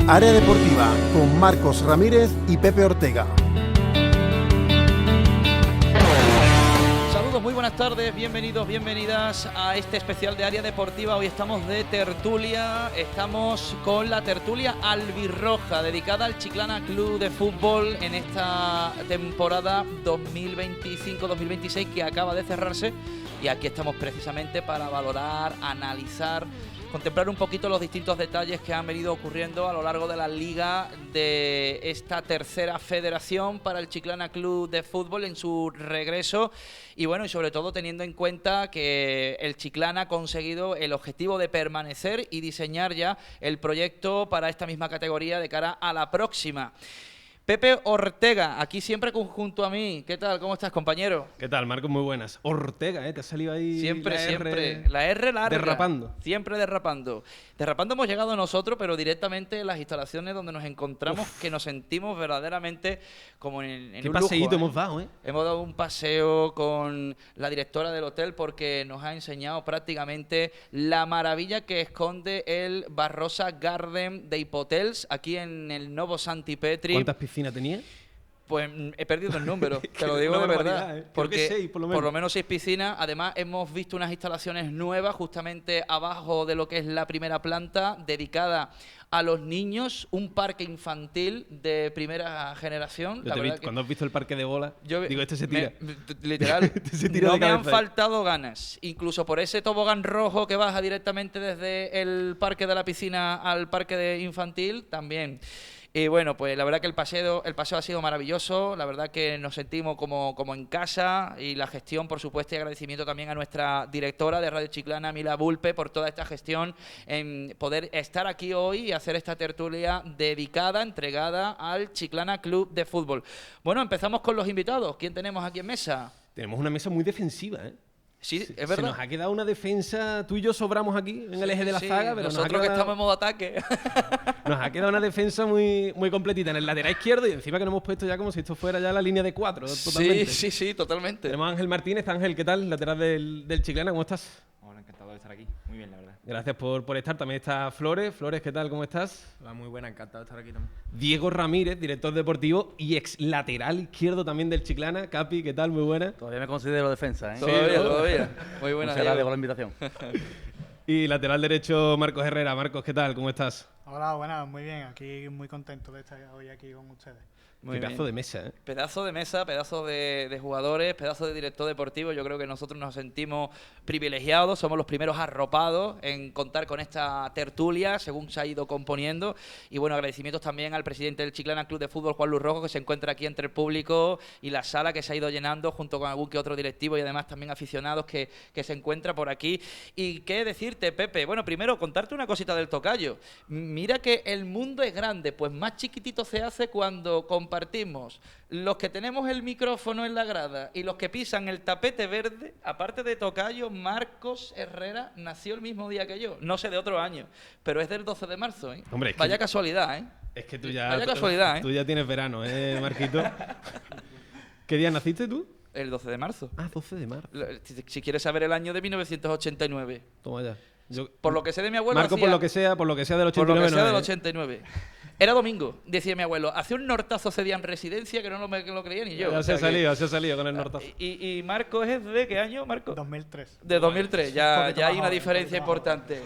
Área Deportiva con Marcos Ramírez y Pepe Ortega. Saludos, muy buenas tardes, bienvenidos, bienvenidas a este especial de Área Deportiva. Hoy estamos de tertulia, estamos con la tertulia albirroja dedicada al Chiclana Club de Fútbol en esta temporada 2025-2026 que acaba de cerrarse, y aquí estamos precisamente para valorar, analizar, contemplar un poquito los distintos detalles que han venido ocurriendo a lo largo de la liga de esta tercera federación para el Chiclana Club de Fútbol en su regreso. Y bueno, y sobre todo teniendo en cuenta que el Chiclana ha conseguido el objetivo de permanecer y diseñar ya el proyecto para esta misma categoría de cara a la próxima. Pepe Ortega, aquí siempre junto a mí. ¿Qué tal? ¿Cómo estás, compañero? ¿Qué tal, Marcos? Muy buenas. Ortega, te ha salido ahí Siempre, la siempre. R... La R larga. Derrapando. Siempre derrapando. Derrapando hemos llegado nosotros, pero directamente en las instalaciones donde nos encontramos, que nos sentimos verdaderamente como en Qué un paseíto lujo, hemos dado, ¿eh? Hemos dado un paseo con la directora del hotel porque nos ha enseñado prácticamente la maravilla que esconde el Barrosa Garden de Hipotels aquí en el Novo Santi Petri. ¿Cuántas piscinas tenía? Pues he perdido el número, te lo digo de verdad. Porque 6, por lo menos. 6 piscinas. Además, hemos visto unas instalaciones nuevas justamente abajo de lo que es la primera planta, dedicada a los niños, un parque infantil de primera generación. Cuando has visto el parque de bola, digo, este se tira. Literal, se tira no de me han cabeza. faltado ganas. Incluso por ese tobogán rojo que baja directamente desde el parque de la piscina al parque de infantil, también. Y bueno, pues la verdad que el paseo ha sido maravilloso, la verdad que nos sentimos como en casa, y la gestión, por supuesto, y agradecimiento también a nuestra directora de Radio Chiclana, Mila Bulpe, por toda esta gestión, en poder estar aquí hoy y hacer esta tertulia dedicada, entregada al Chiclana Club de Fútbol. Bueno, empezamos con los invitados. ¿Quién tenemos aquí en mesa? Tenemos una mesa muy defensiva, ¿eh? Sí, es Se verdad. nos ha quedado una defensa. Tú y yo sobramos aquí en el eje de la zaga, pero nosotros que estamos en modo ataque. Nos ha quedado una defensa muy, muy completita en el lateral izquierdo, y encima que nos hemos puesto ya como si esto fuera ya la línea de 4. Totalmente. Sí, totalmente. Tenemos a Ángel Martínez. Ángel, ¿qué tal? Lateral del Chiclana, ¿cómo estás? Hola, encantado de estar aquí. Muy bien, la verdad. Gracias por estar. También está Flores. Flores, ¿qué tal? ¿Cómo estás? Hola, muy buena, encantado de estar aquí también. Diego Ramírez, director deportivo y ex lateral izquierdo también del Chiclana. Capi, ¿qué tal? Muy buena. Todavía me considero defensa, ¿eh? Todavía. Muy buena. Muchas gracias por la invitación. Y lateral derecho, Marcos Herrera. Marcos, ¿qué tal? ¿Cómo estás? Hola, buenas, muy bien. Aquí muy contento de estar hoy aquí con ustedes. Muy Qué pedazo de mesa, ¿eh? Pedazo de mesa, pedazo de jugadores, pedazo de director deportivo. Yo creo que nosotros nos sentimos privilegiados, somos los primeros arropados en contar con esta tertulia según se ha ido componiendo. Y bueno, agradecimientos también al presidente del Chiclana Club de Fútbol, Juan Luis Rojo, que se encuentra aquí entre el público y la sala, que se ha ido llenando junto con algún que otro directivo y además también aficionados que se encuentra por aquí. Y qué decirte, Pepe, bueno, primero contarte una cosita del tocayo. Mira que el mundo es grande, pues más chiquitito se hace cuando compartimos los que tenemos el micrófono en la grada y los que pisan el tapete verde. Aparte de tocayo, Marcos Herrera nació el mismo día que yo, no sé de otro año, pero es del 12 de marzo, ¿eh? Hombre, es que vaya casualidad, ¿eh? Es que tú ya... Vaya casualidad, ¿eh? Tú ya tienes verano, Marquito? ¿Qué día naciste tú? El 12 de marzo. Ah, 12 de marzo. Si quieres saber el año, de 1989. Toma ya. Por lo que sé de mi abuelo... Marco, por lo que sea del 89. Por lo que sea del 89. Era domingo, decía mi abuelo. Hacía un nortazo ese día en residencia que no lo creía ni yo. Ya se ha salido con el nortazo. ¿Y Marcos es de qué año, Marco? 2003. De 2003, ya hay una joven, diferencia importante.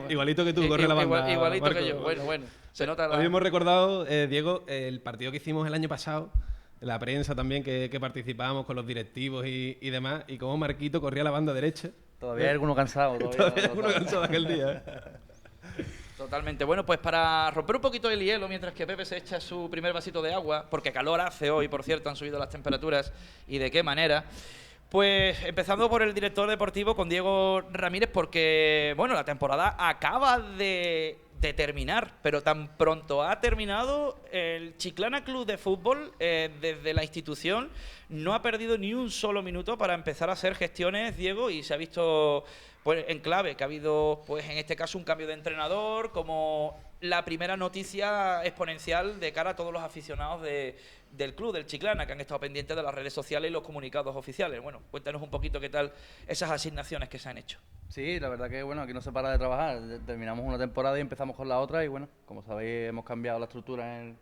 Igualito que tú, corre la banda. Igualito Marco. que yo, bueno. Se nota la... Hoy hemos recordado, Diego, el partido que hicimos el año pasado, la prensa también, que participábamos con los directivos y demás, y cómo Marquito corría la banda derecha. Todavía hay alguno cansado. Todavía hay alguno cansado aquel día. Totalmente. Bueno, pues para romper un poquito el hielo mientras que Pepe se echa su primer vasito de agua, porque calor hace hoy, por cierto, han subido las temperaturas, y de qué manera. Pues empezando por el director deportivo con Diego Ramírez, porque bueno, la temporada acaba de terminar, pero tan pronto ha terminado, el Chiclana Club de Fútbol desde la institución no ha perdido ni un solo minuto para empezar a hacer gestiones, Diego, y se ha visto pues en clave, que ha habido pues en este caso un cambio de entrenador, como la primera noticia exponencial de cara a todos los aficionados del club, del Chiclana, que han estado pendientes de las redes sociales y los comunicados oficiales. Bueno, cuéntanos un poquito qué tal esas asignaciones que se han hecho. Sí, la verdad que bueno, aquí no se para de trabajar. Terminamos una temporada y empezamos con la otra y bueno, como sabéis hemos cambiado la estructura en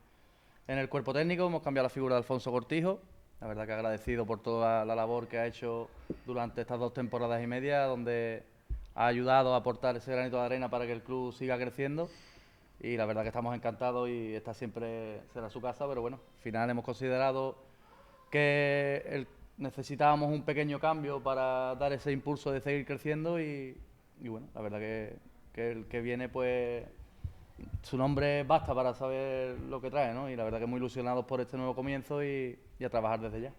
el cuerpo técnico, hemos cambiado la figura de Alfonso Cortijo. La verdad que agradecido por toda la labor que ha hecho durante estas 2 temporadas y media, donde ha ayudado a aportar ese granito de arena para que el club siga creciendo. Y la verdad que estamos encantados y esta siempre será su casa, pero bueno, al final hemos considerado que necesitábamos un pequeño cambio para dar ese impulso de seguir creciendo y bueno, la verdad que el que viene pues su nombre basta para saber lo que trae, ¿no? Y la verdad que muy ilusionados por este nuevo comienzo y a trabajar desde ya.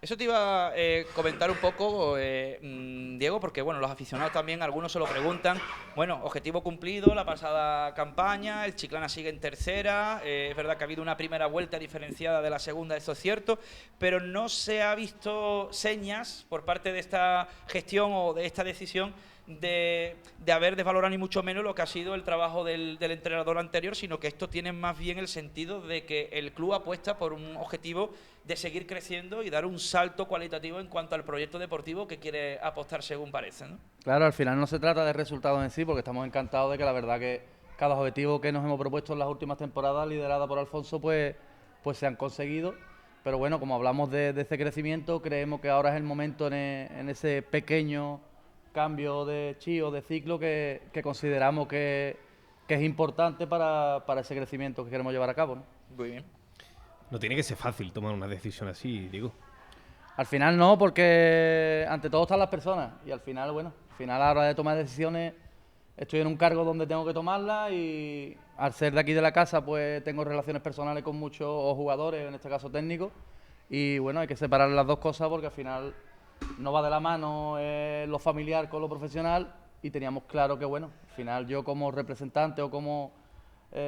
Eso te iba a comentar un poco, Diego, porque bueno, los aficionados también, algunos se lo preguntan. Bueno, objetivo cumplido, la pasada campaña, el Chiclana sigue en tercera, es verdad que ha habido una primera vuelta diferenciada de la segunda, eso es cierto, pero no se ha visto señas por parte de esta gestión o de esta decisión de haber desvalorado ni mucho menos lo que ha sido el trabajo del entrenador anterior, sino que esto tiene más bien el sentido de que el club apuesta por un objetivo de seguir creciendo y dar un salto cualitativo en cuanto al proyecto deportivo que quiere apostar, según parece, ¿no? Claro, al final no se trata de resultados en sí, porque estamos encantados de que la verdad que cada objetivo que nos hemos propuesto en las últimas temporadas, liderada por Alfonso, pues se han conseguido. Pero bueno, como hablamos de ese crecimiento, creemos que ahora es el momento en ese pequeño cambio de o de ciclo que consideramos que es importante para ese crecimiento que queremos llevar a cabo, ¿no? Muy bien. No tiene que ser fácil tomar una decisión así, digo. Al final no, porque ante todo están las personas y al final, bueno, a la hora de tomar decisiones estoy en un cargo donde tengo que tomarlas y al ser de aquí de la casa pues tengo relaciones personales con muchos jugadores, en este caso técnicos, y bueno, hay que separar las dos cosas porque al final no va de la mano lo familiar con lo profesional y teníamos claro que bueno, al final yo como representante o como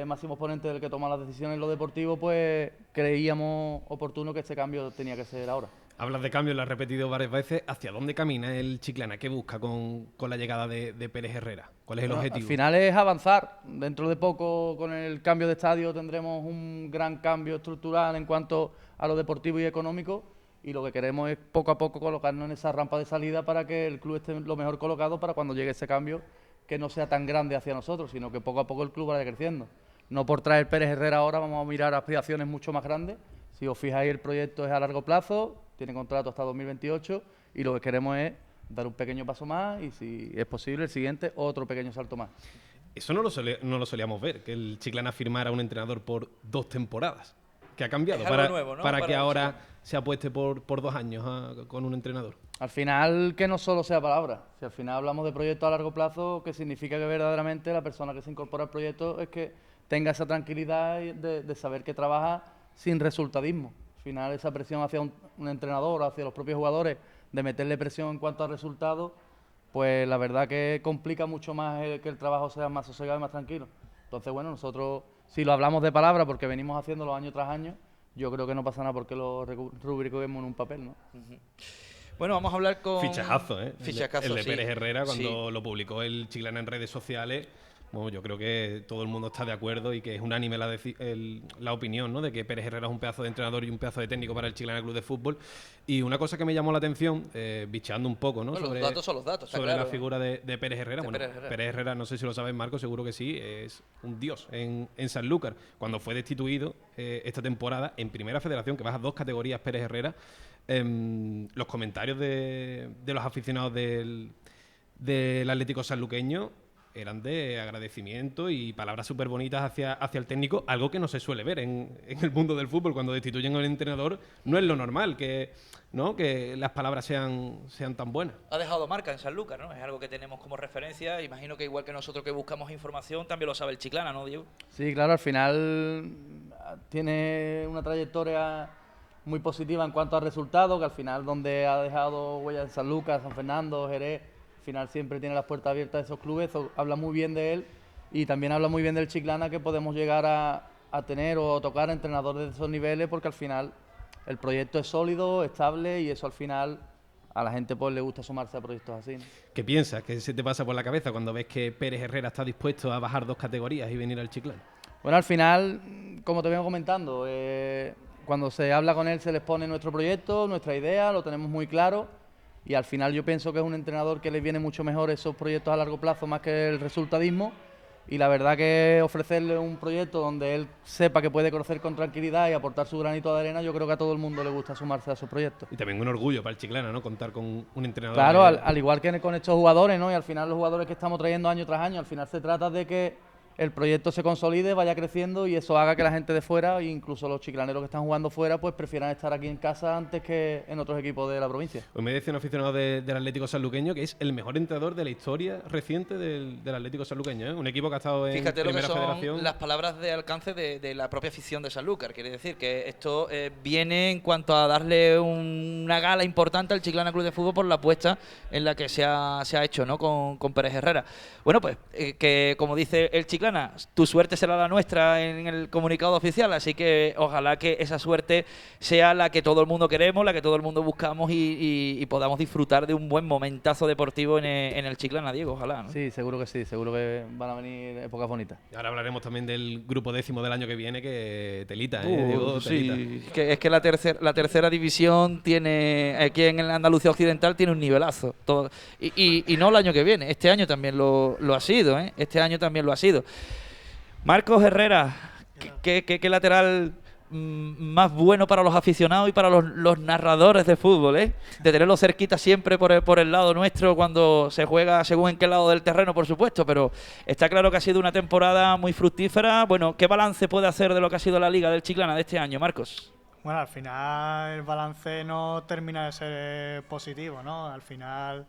máximo exponente del que toma las decisiones en lo deportivo, pues creíamos oportuno que este cambio tenía que ser ahora. Hablas de cambio, lo has repetido varias veces. ¿Hacia dónde camina el Chiclana? ¿Qué busca con la llegada de Pérez Herrera? ¿Cuál es el objetivo? Al final es avanzar. Dentro de poco, con el cambio de estadio, tendremos un gran cambio estructural en cuanto a lo deportivo y económico. Y lo que queremos es poco a poco colocarnos en esa rampa de salida para que el club esté lo mejor colocado para cuando llegue ese cambio que no sea tan grande hacia nosotros, sino que poco a poco el club vaya creciendo. No por traer Pérez Herrera ahora vamos a mirar aspiraciones mucho más grandes. Si os fijáis, el proyecto es a largo plazo, tiene contrato hasta 2028 y lo que queremos es dar un pequeño paso más y, si es posible, el siguiente, otro pequeño salto más. Eso no lo solíamos ver, que el Chiclana firmara a un entrenador por 2 temporadas. ¿Qué ha cambiado algo nuevo, ¿no? para que Para ahora se apueste por 2 años con un entrenador? Al final, que no solo sea palabra. Si al final hablamos de proyecto a largo plazo, que significa que verdaderamente la persona que se incorpora al proyecto es que tenga esa tranquilidad de saber que trabaja sin resultadismo. Al final, esa presión hacia un entrenador, hacia los propios jugadores, de meterle presión en cuanto a resultados, pues la verdad que complica mucho más que el trabajo sea más sosegado y más tranquilo. Entonces, bueno, nosotros, si lo hablamos de palabra, porque venimos haciéndolo año tras año, yo creo que no pasa nada porque lo rubriquemos en un papel, ¿no? Bueno, vamos a hablar con... Fichajazo, ¿eh? Fichajazo, el de sí. Pérez Herrera, cuando Sí. lo publicó el Chiclana en redes sociales. Bueno, yo creo que todo el mundo está de acuerdo y que es unánime la opinión, ¿no?, de que Pérez Herrera es un pedazo de entrenador y un pedazo de técnico para el Chiclana Club de Fútbol. Y una cosa que me llamó la atención, bicheando un poco, ¿no?, Bueno, los datos son los datos, está sobre claro. la figura de Pérez Herrera. De Bueno, Pérez Herrera. no sé si lo sabes, Marco, seguro que sí, es un dios en Sanlúcar. Cuando fue destituido esta temporada en Primera Federación, que baja 2 categorías Pérez Herrera, los comentarios de los aficionados del Atlético sanluqueño eran de agradecimiento y palabras súper bonitas hacia el técnico, algo que no se suele ver en el mundo del fútbol. Cuando destituyen al entrenador no es lo normal que las palabras sean tan buenas. Ha dejado marca en Sanlúcar, ¿no? Es algo que tenemos como referencia. Imagino que igual que nosotros que buscamos información, también lo sabe el Chiclana, ¿no, Diego? Sí, claro, al final tiene una trayectoria muy positiva en cuanto a resultados, que al final donde ha dejado huellas en Sanlúcar, San Fernando, Jerez, al final siempre tiene las puertas abiertas de esos clubes. Eso habla muy bien de él y también habla muy bien del Chiclana, que podemos llegar a tener o tocar entrenadores de esos niveles, porque al final el proyecto es sólido, estable y eso al final a la gente pues le gusta sumarse a proyectos así, ¿no? ¿Qué piensas? ¿Qué se te pasa por la cabeza cuando ves que Pérez Herrera está dispuesto a bajar 2 categorías y venir al Chiclana? Bueno, al final, como te vengo comentando, cuando se habla con él se les pone nuestro proyecto, nuestra idea, lo tenemos muy claro y al final yo pienso que es un entrenador que les viene mucho mejor esos proyectos a largo plazo más que el resultadismo y la verdad que ofrecerle un proyecto donde él sepa que puede crecer con tranquilidad y aportar su granito de arena, yo creo que a todo el mundo le gusta sumarse a esos proyectos. Y también un orgullo para el Chiclana, ¿no? Contar con un entrenador. Claro, al igual que con estos jugadores, ¿no? Y al final los jugadores que estamos trayendo año tras año, al final se trata de que el proyecto se consolide, vaya creciendo y eso haga que la gente de fuera, e incluso los chiclaneros que están jugando fuera, pues prefieran estar aquí en casa antes que en otros equipos de la provincia. Hoy me dice un aficionado del Atlético Sanluqueño que es el mejor entrenador de la historia reciente del Atlético Sanluqueño, ¿eh? Un equipo que ha estado en Fíjate lo que Primera son Federación. las palabras de alcance de la propia afición de Sanlúcar. Quiere decir que esto viene en cuanto a darle una gala importante al Chiclana Club de Fútbol por la apuesta en la que se ha hecho, ¿no? con Pérez Herrera. Bueno, pues que como dice el Chiclana, tu suerte será la nuestra en el comunicado oficial, así que ojalá que esa suerte sea la que todo el mundo queremos, la que todo el mundo buscamos y podamos disfrutar de un buen momentazo deportivo en el Chiclana, Diego, ojalá, ¿no? Sí, seguro que van a venir épocas bonitas. Ahora hablaremos también del grupo 10º del año que viene, que telita, Diego, telita. Sí, es que la tercera división tiene, aquí en Andalucía Occidental, tiene un nivelazo. Todo, y no el año que viene, este año también lo ha sido, ¿eh? Este año también lo ha sido. Marcos Herrera, ¿qué lateral más bueno para los aficionados y para los narradores de fútbol, ¿eh? De tenerlo cerquita siempre por el lado nuestro cuando se juega según en qué lado del terreno, por supuesto, pero está claro que ha sido una temporada muy fructífera. Bueno, ¿qué balance puede hacer de lo que ha sido la Liga del Chiclana de este año, Marcos? Bueno, al final el balance no termina de ser positivo, ¿no? Al final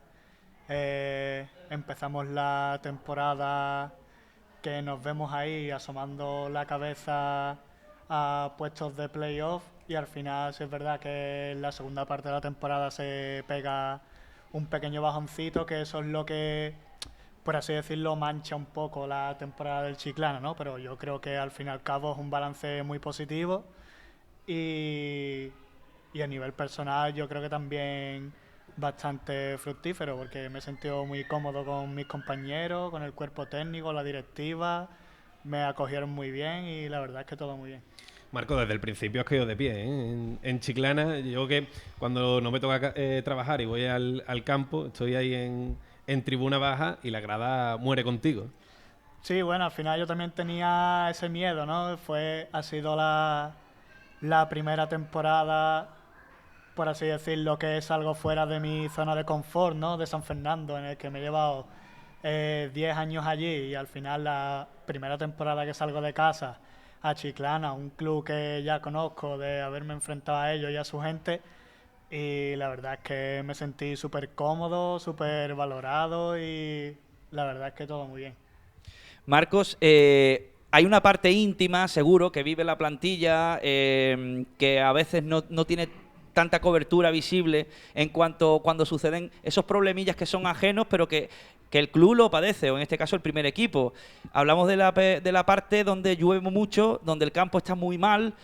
empezamos la temporada que nos vemos ahí asomando la cabeza a puestos de playoff y al final sí es verdad que en la segunda parte de la temporada se pega un pequeño bajoncito, que eso es lo que, por así decirlo, mancha un poco la temporada del Chiclana, ¿no? Pero yo creo que al fin y al cabo es un balance muy positivo y a nivel personal yo creo que también bastante fructífero, porque me he sentido muy cómodo con mis compañeros, con el cuerpo técnico, la directiva, me acogieron muy bien y la verdad es que todo muy bien. Marco, desde el principio has caído de pie, ¿eh? En Chiclana, yo que cuando no me toca trabajar y voy al campo, estoy ahí en tribuna baja y la grada muere contigo. Sí, bueno, al final yo también tenía ese miedo, ¿no? Ha sido la primera temporada, por así decirlo, que es algo fuera de mi zona de confort, ¿no? De San Fernando, en el que me he llevado 10 años allí y al final la primera temporada que salgo de casa a Chiclana, un club que ya conozco de haberme enfrentado a ellos y a su gente, y la verdad es que me sentí súper cómodo, súper valorado y la verdad es que todo muy bien. Marcos, hay una parte íntima, seguro, que vive la plantilla, que a veces no tiene tanta cobertura visible en cuanto cuando suceden esos problemillas que son ajenos, pero que el club lo padece, o en este caso el primer equipo. Hablamos de la parte donde llueve mucho, donde el campo está muy mal,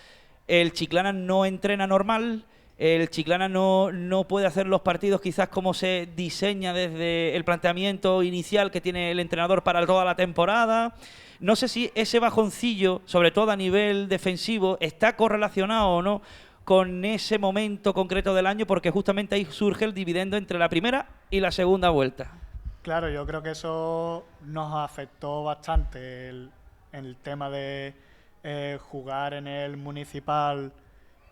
el Chiclana no entrena normal, el Chiclana no puede hacer los partidos quizás como se diseña desde el planteamiento inicial que tiene el entrenador para toda la temporada. No sé si ese bajoncillo, sobre todo a nivel defensivo, está correlacionado o no con ese momento concreto del año, porque justamente ahí surge el dividendo entre la primera y la segunda vuelta. Claro, yo creo que eso nos afectó bastante, el tema de jugar en el municipal,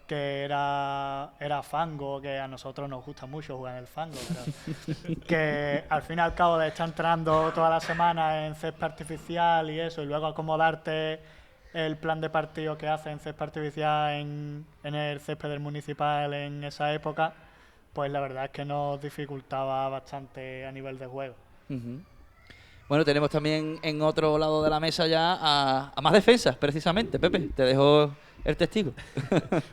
que era fango, que a nosotros nos gusta mucho jugar en el fango, pero que al fin y al cabo de estar entrando toda la semana en césped artificial y eso, y luego acomodarte el plan de partido que hace en césped artificial en el césped del municipal en esa época, pues la verdad es que nos dificultaba bastante a nivel de juego. Uh-huh. Bueno, tenemos también en otro lado de la mesa ya a más defensas, precisamente. Pepe, te dejo el testigo.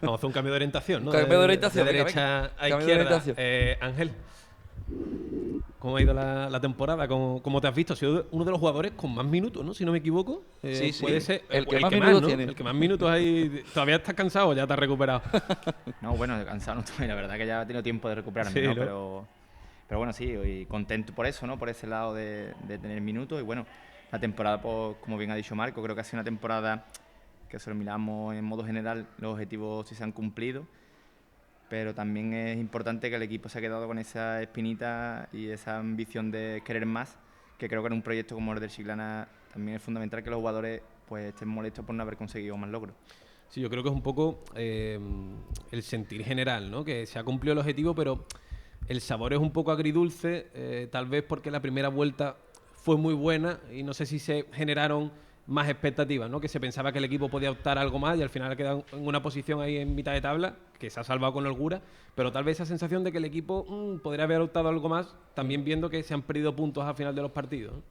Vamos a hacer un cambio de orientación, ¿no? Cambio de orientación. De derecha a izquierda. Ángel, ¿Cómo ha ido la temporada? ¿Cómo te has visto? Has sido uno de los jugadores con más minutos, ¿no? Si no me equivoco. Sí, sí. Puede ser El que más minutos ¿no? tiene. El que más minutos hay. ¿Todavía estás cansado o ya te has recuperado? No, bueno, cansado no estoy, la verdad que ya he tenido tiempo de recuperarme, Sí, ¿no? ¿no? Pero bueno, sí, y contento por eso, ¿no? Por ese lado de tener minutos. Y bueno, la temporada, pues, como bien ha dicho Marco, creo que ha sido una temporada que si lo miramos en modo general, los objetivos sí se han cumplido. Pero también es importante que el equipo se ha quedado con esa espinita y esa ambición de querer más, que creo que en un proyecto como el del Chiclana también es fundamental que los jugadores pues estén molestos por no haber conseguido más logros. Sí, yo creo que es un poco el sentir general, ¿no? Que se ha cumplido el objetivo, pero el sabor es un poco agridulce, tal vez porque la primera vuelta fue muy buena y no sé si se generaron más expectativas, ¿no? Que se pensaba que el equipo podía optar a algo más y al final ha quedado en una posición ahí en mitad de tabla, que se ha salvado con holgura, pero tal vez esa sensación de que el equipo podría haber optado a algo más, también viendo que se han perdido puntos al final de los partidos, ¿no?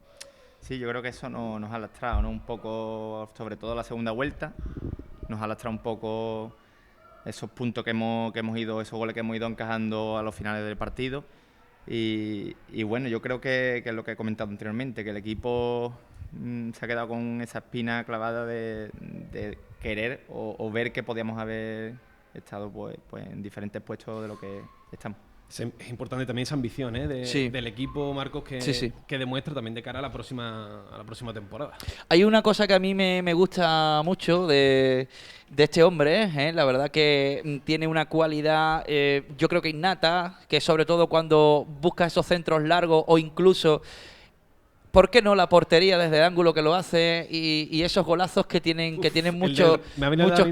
Sí, yo creo que eso nos ha lastrado, ¿no? Un poco, sobre todo la segunda vuelta, nos ha lastrado un poco esos puntos que hemos ido, esos goles que hemos ido encajando a los finales del partido. Y bueno, yo creo que es lo que he comentado anteriormente, que el equipo se ha quedado con esa espina clavada de querer o ver que podíamos haber estado pues en diferentes puestos de lo que estamos. Es importante también esa ambición, ¿eh? Sí. Del equipo, Marcos, que, Sí, sí. que demuestra también de cara a la próxima temporada. Hay una cosa que a mí me gusta mucho de este hombre, ¿eh? La verdad que tiene una cualidad, yo creo que innata, que sobre todo cuando busca esos centros largos o incluso, ¿por qué no la portería desde el ángulo que lo hace y esos golazos que tienen muchos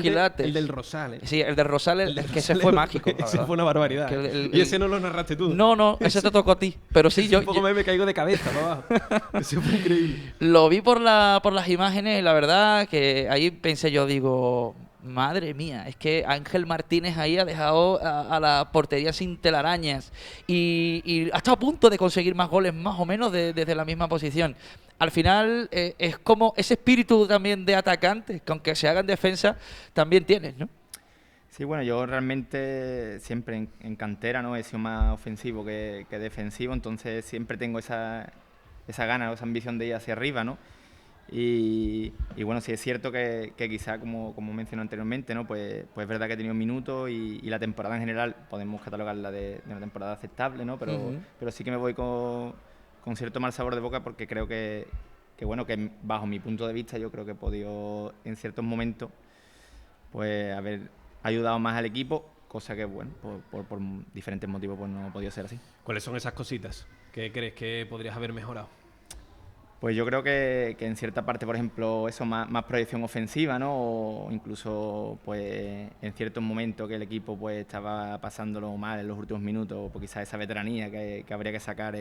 quilates? El del Rosal, ¿eh? Sí, el del Rosal, el que ese fue mágico. la Ese verdad. fue una barbaridad. Que Y ese no lo narraste tú. No, ese te tocó a ti. Pero sí, Ese un poco yo me caigo de cabeza para abajo. Ese fue increíble. lo vi por las imágenes y la verdad que ahí pensé yo, digo, madre mía, es que Ángel Martínez ahí ha dejado a la portería sin telarañas y ha estado a punto de conseguir más goles más o menos desde la misma posición. Al final es como ese espíritu también de atacante, que aunque se haga en defensa, también tienes, ¿no? Sí, bueno, yo realmente siempre en cantera, ¿no? He sido más ofensivo que defensivo, entonces siempre tengo esa gana, ¿no? Esa ambición de ir hacia arriba, ¿no? Y bueno, sí es cierto que quizá, como mencioné anteriormente, ¿no? Pues es verdad que he tenido minutos y la temporada en general podemos catalogarla de una temporada aceptable, ¿no? Pero sí que me voy con cierto mal sabor de boca porque creo que bueno, que bajo mi punto de vista yo creo que he podido en ciertos momentos pues haber ayudado más al equipo, cosa que bueno, por diferentes motivos pues no ha podido ser así. ¿Cuáles son esas cositas que crees que podrías haber mejorado? Pues yo creo que en cierta parte, por ejemplo, eso más proyección ofensiva, ¿no? O incluso pues en ciertos momentos que el equipo pues estaba pasándolo mal en los últimos minutos, pues quizás esa veteranía que habría que sacar,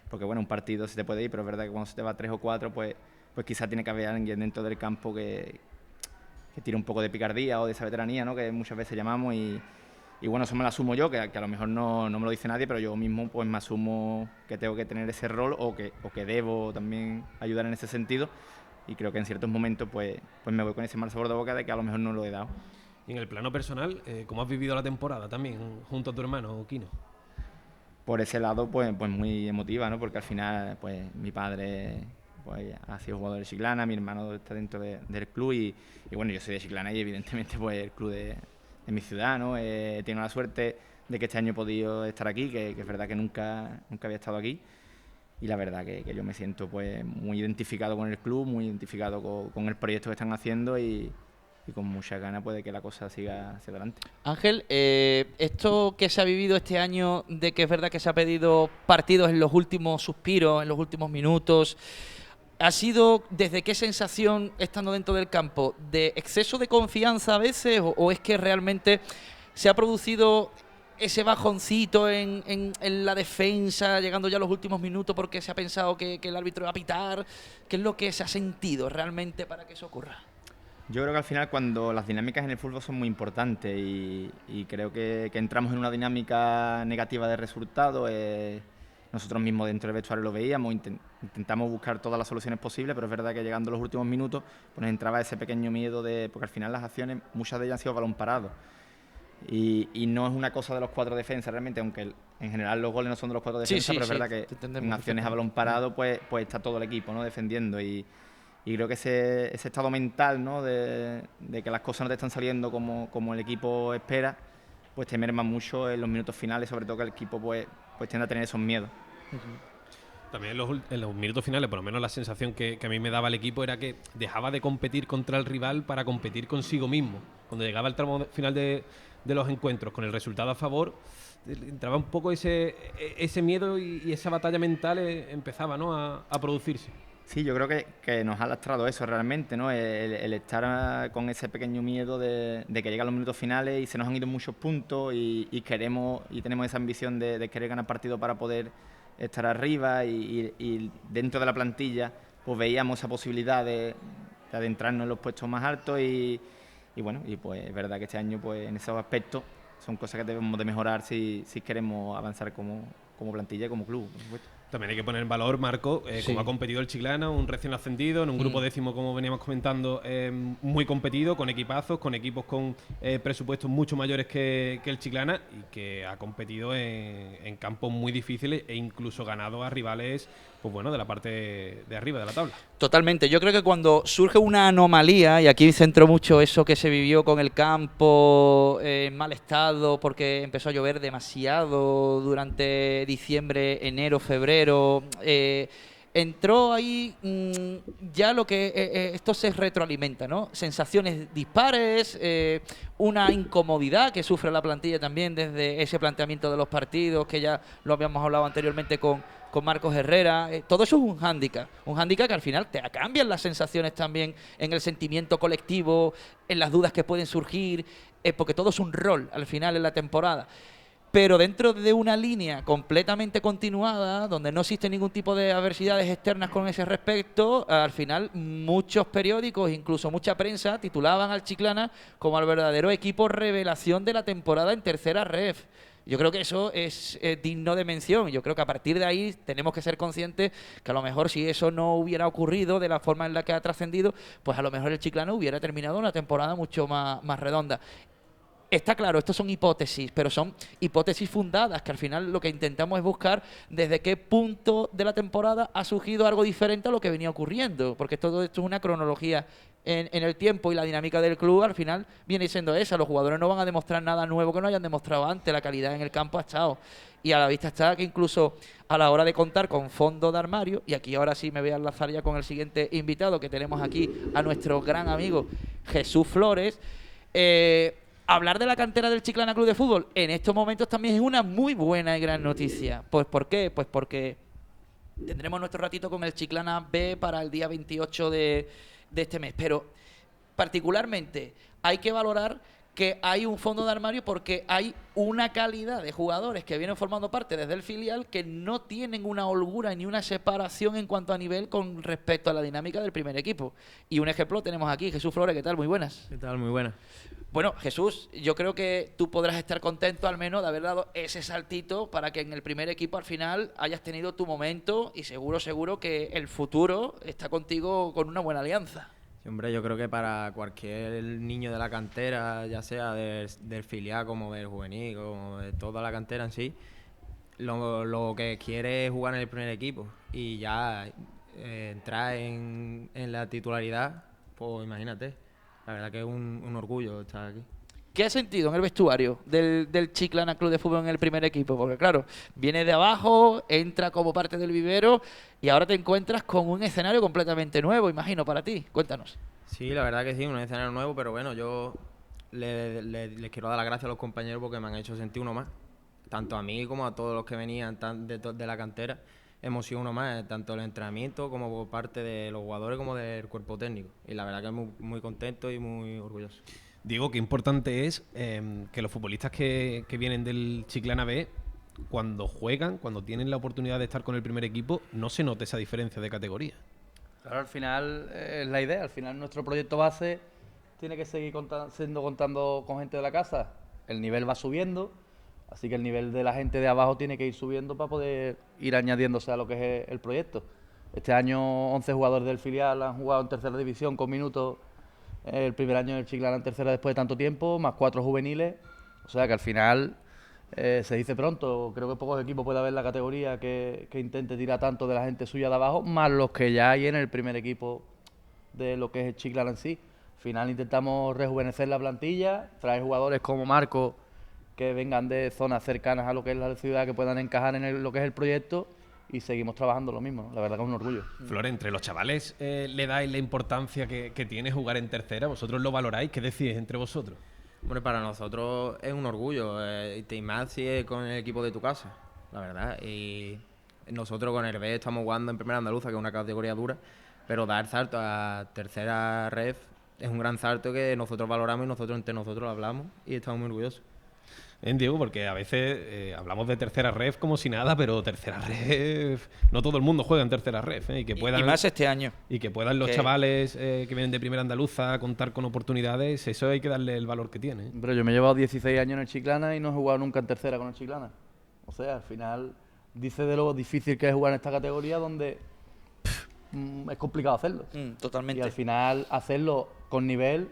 porque bueno, un partido se te puede ir, pero es verdad que cuando se te va 3 o 4, pues quizás tiene que haber alguien dentro del campo que tire un poco de picardía o de esa veteranía, ¿no? Que muchas veces llamamos y bueno, eso me lo asumo yo, que a lo mejor no me lo dice nadie, pero yo mismo pues me asumo que tengo que tener ese rol o que debo también ayudar en ese sentido y creo que en ciertos momentos pues me voy con ese mal sabor de boca de que a lo mejor no lo he dado. Y en el plano personal, ¿cómo has vivido la temporada también junto a tu hermano, Quino? Por ese lado pues muy emotiva, ¿no? Porque al final pues mi padre pues ha sido jugador de Chiclana, mi hermano está dentro del club y bueno, yo soy de Chiclana y evidentemente pues el club de mi ciudad, ¿no? He tenido la suerte de que este año he podido estar aquí, que es verdad que nunca había estado aquí y la verdad que yo me siento pues muy identificado con el club, muy identificado con el proyecto que están haciendo y con mucha ganas pues, de que la cosa siga hacia adelante. Ángel, esto que se ha vivido este año, de que es verdad que se ha pedido partidos en los últimos suspiros, en los últimos minutos, ¿ha sido desde qué sensación estando dentro del campo? ¿De exceso de confianza a veces o es que realmente se ha producido ese bajoncito en la defensa, llegando ya a los últimos minutos porque se ha pensado que el árbitro iba a pitar? ¿Qué es lo que se ha sentido realmente para que eso ocurra? Yo creo que al final cuando las dinámicas en el fútbol son muy importantes y creo que entramos en una dinámica negativa de resultados, nosotros mismos dentro del vestuario lo veíamos, intentamos buscar todas las soluciones posibles, pero es verdad que llegando a los últimos minutos pues nos entraba ese pequeño miedo porque al final las acciones, muchas de ellas han sido balón parado. Y no es una cosa de los 4 defensas realmente, aunque en general los goles no son de los 4 defensas, sí, pero es sí, verdad te que entendemos en acciones a balón parado pues está todo el equipo, ¿no?, defendiendo. Y creo que ese estado mental, ¿no?, de que las cosas no te están saliendo como el equipo espera, pues te merma mucho en los minutos finales, sobre todo que el equipo pues tiende a tener esos miedos. También en los minutos finales, por lo menos la sensación que a mí me daba el equipo era que dejaba de competir contra el rival para competir consigo mismo. Cuando llegaba el tramo final de los encuentros con el resultado a favor, entraba un poco ese miedo y esa batalla mental empezaba, ¿no?, a producirse. Sí, yo creo que nos ha lastrado eso realmente, ¿no? El estar con ese pequeño miedo de que llegan los minutos finales y se nos han ido muchos puntos y queremos y tenemos esa ambición de querer ganar partido para poder estar arriba y dentro de la plantilla pues veíamos esa posibilidad de adentrarnos en los puestos más altos y bueno, y pues es verdad que este año pues en esos aspectos son cosas que debemos de mejorar si queremos avanzar como plantilla y como club, por supuesto. También hay que poner en valor, Marco, cómo ha competido el Chiclana, un recién ascendido, en un grupo décimo, como veníamos comentando, muy competido, con equipazos, con equipos con presupuestos mucho mayores que el Chiclana y que ha competido en campos muy difíciles e incluso ganado a rivales, pues bueno, de la parte de arriba de la tabla. Totalmente. Yo creo que cuando surge una anomalía, y aquí centro mucho eso que se vivió con el campo en mal estado porque empezó a llover demasiado durante diciembre, enero, febrero, entró ahí ya lo que esto se retroalimenta, ¿no? Sensaciones dispares, una incomodidad que sufre la plantilla también desde ese planteamiento de los partidos, que ya lo habíamos hablado anteriormente con Marcos Herrera. Todo eso es un hándicap que al final te cambian las sensaciones también en el sentimiento colectivo, en las dudas que pueden surgir, porque todo es un rol al final en la temporada. Pero dentro de una línea completamente continuada, donde no existe ningún tipo de adversidades externas con ese respecto, al final muchos periódicos, incluso mucha prensa, titulaban al Chiclana como el verdadero equipo revelación de la temporada en tercera ref. Yo creo que eso es digno de mención. Yo creo que a partir de ahí tenemos que ser conscientes que a lo mejor si eso no hubiera ocurrido de la forma en la que ha trascendido, pues a lo mejor el Chiclana hubiera terminado una temporada mucho más redonda. Está claro, estos son hipótesis, pero son hipótesis fundadas, que al final lo que intentamos es buscar desde qué punto de la temporada ha surgido algo diferente a lo que venía ocurriendo, porque todo esto es una cronología en el tiempo y la dinámica del club al final viene siendo esa. Los jugadores no van a demostrar nada nuevo que no hayan demostrado antes, la calidad en el campo ha estado. Y a la vista está que incluso a la hora de contar con fondo de armario, y aquí ahora sí me voy a enlazar ya con el siguiente invitado que tenemos aquí, a nuestro gran amigo Jesús Flores, hablar de la cantera del Chiclana Club de Fútbol en estos momentos también es una muy buena y gran noticia. Pues ¿por qué? Pues porque tendremos nuestro ratito con el Chiclana B para el día 28 de este mes. Pero particularmente hay que valorar que hay un fondo de armario porque hay una calidad de jugadores que vienen formando parte desde el filial que no tienen una holgura ni una separación en cuanto a nivel con respecto a la dinámica del primer equipo. Y un ejemplo tenemos aquí, Jesús Flores. ¿Qué tal? Muy buenas. ¿Qué tal? Muy buenas. Bueno, Jesús, yo creo que tú podrás estar contento al menos de haber dado ese saltito para que en el primer equipo al final hayas tenido tu momento y seguro que el futuro está contigo con una buena alianza. Sí, hombre, yo creo que para cualquier niño de la cantera, ya sea del filial como del juvenil, como de toda la cantera en sí, lo que quiere es jugar en el primer equipo y ya entrar en la titularidad, pues imagínate. La verdad que es un orgullo estar aquí. ¿Qué has sentido en el vestuario del Chiclana Club de Fútbol en el primer equipo? Porque claro, viene de abajo, entra como parte del vivero y ahora te encuentras con un escenario completamente nuevo, imagino, para ti. Cuéntanos. Sí, la verdad que sí, un escenario nuevo, pero bueno, yo les quiero dar las gracias a los compañeros porque me han hecho sentir uno más. Tanto a mí como a todos los que venían de la cantera. Hemos sido uno más, tanto el entrenamiento como por parte de los jugadores como del cuerpo técnico. Y la verdad que muy, muy contento y muy orgulloso. Digo, qué importante es que los futbolistas que vienen del Chiclana B, cuando juegan, cuando tienen la oportunidad de estar con el primer equipo, no se note esa diferencia de categoría. Claro, al final es la idea. Al final nuestro proyecto base tiene que seguir contando con gente de la casa. El nivel va subiendo. Así que el nivel de la gente de abajo tiene que ir subiendo para poder ir añadiéndose a lo que es el proyecto. Este año 11 jugadores del filial han jugado en tercera división con minutos. El primer año del Chiclana en tercera después de tanto tiempo, más 4 juveniles. O sea que al final se dice pronto, creo que pocos equipos puede haber en la categoría que intente tirar tanto de la gente suya de abajo, más los que ya hay en el primer equipo de lo que es el Chiclana en sí. Al final intentamos rejuvenecer la plantilla, traer jugadores como Marco que vengan de zonas cercanas a lo que es la ciudad, que puedan encajar en lo que es el proyecto, y seguimos trabajando lo mismo, ¿no? La verdad que es un orgullo. Flores, entre los chavales, ¿le dais la importancia que tiene jugar en tercera? ¿Vosotros lo valoráis? ¿Qué decís entre vosotros? Hombre, para nosotros es un orgullo, y más si es con el equipo de tu casa, la verdad. Y nosotros con el B estamos jugando en Primera Andaluza, que es una categoría dura, pero dar salto a tercera ref es un gran salto que nosotros valoramos y nosotros entre nosotros hablamos y estamos muy orgullosos. Diego, porque a veces hablamos de tercera ref como si nada, pero tercera ref, no todo el mundo juega en tercera ref, y que puedan, y más este año. Y que puedan los chavales que vienen de Primera Andaluza contar con oportunidades, eso hay que darle el valor que tiene. Pero yo me he llevado 16 años en el Chiclana y no he jugado nunca en tercera con el Chiclana. O sea, al final dice de lo difícil que es jugar en esta categoría donde es complicado hacerlo. Totalmente. Y al final hacerlo con nivel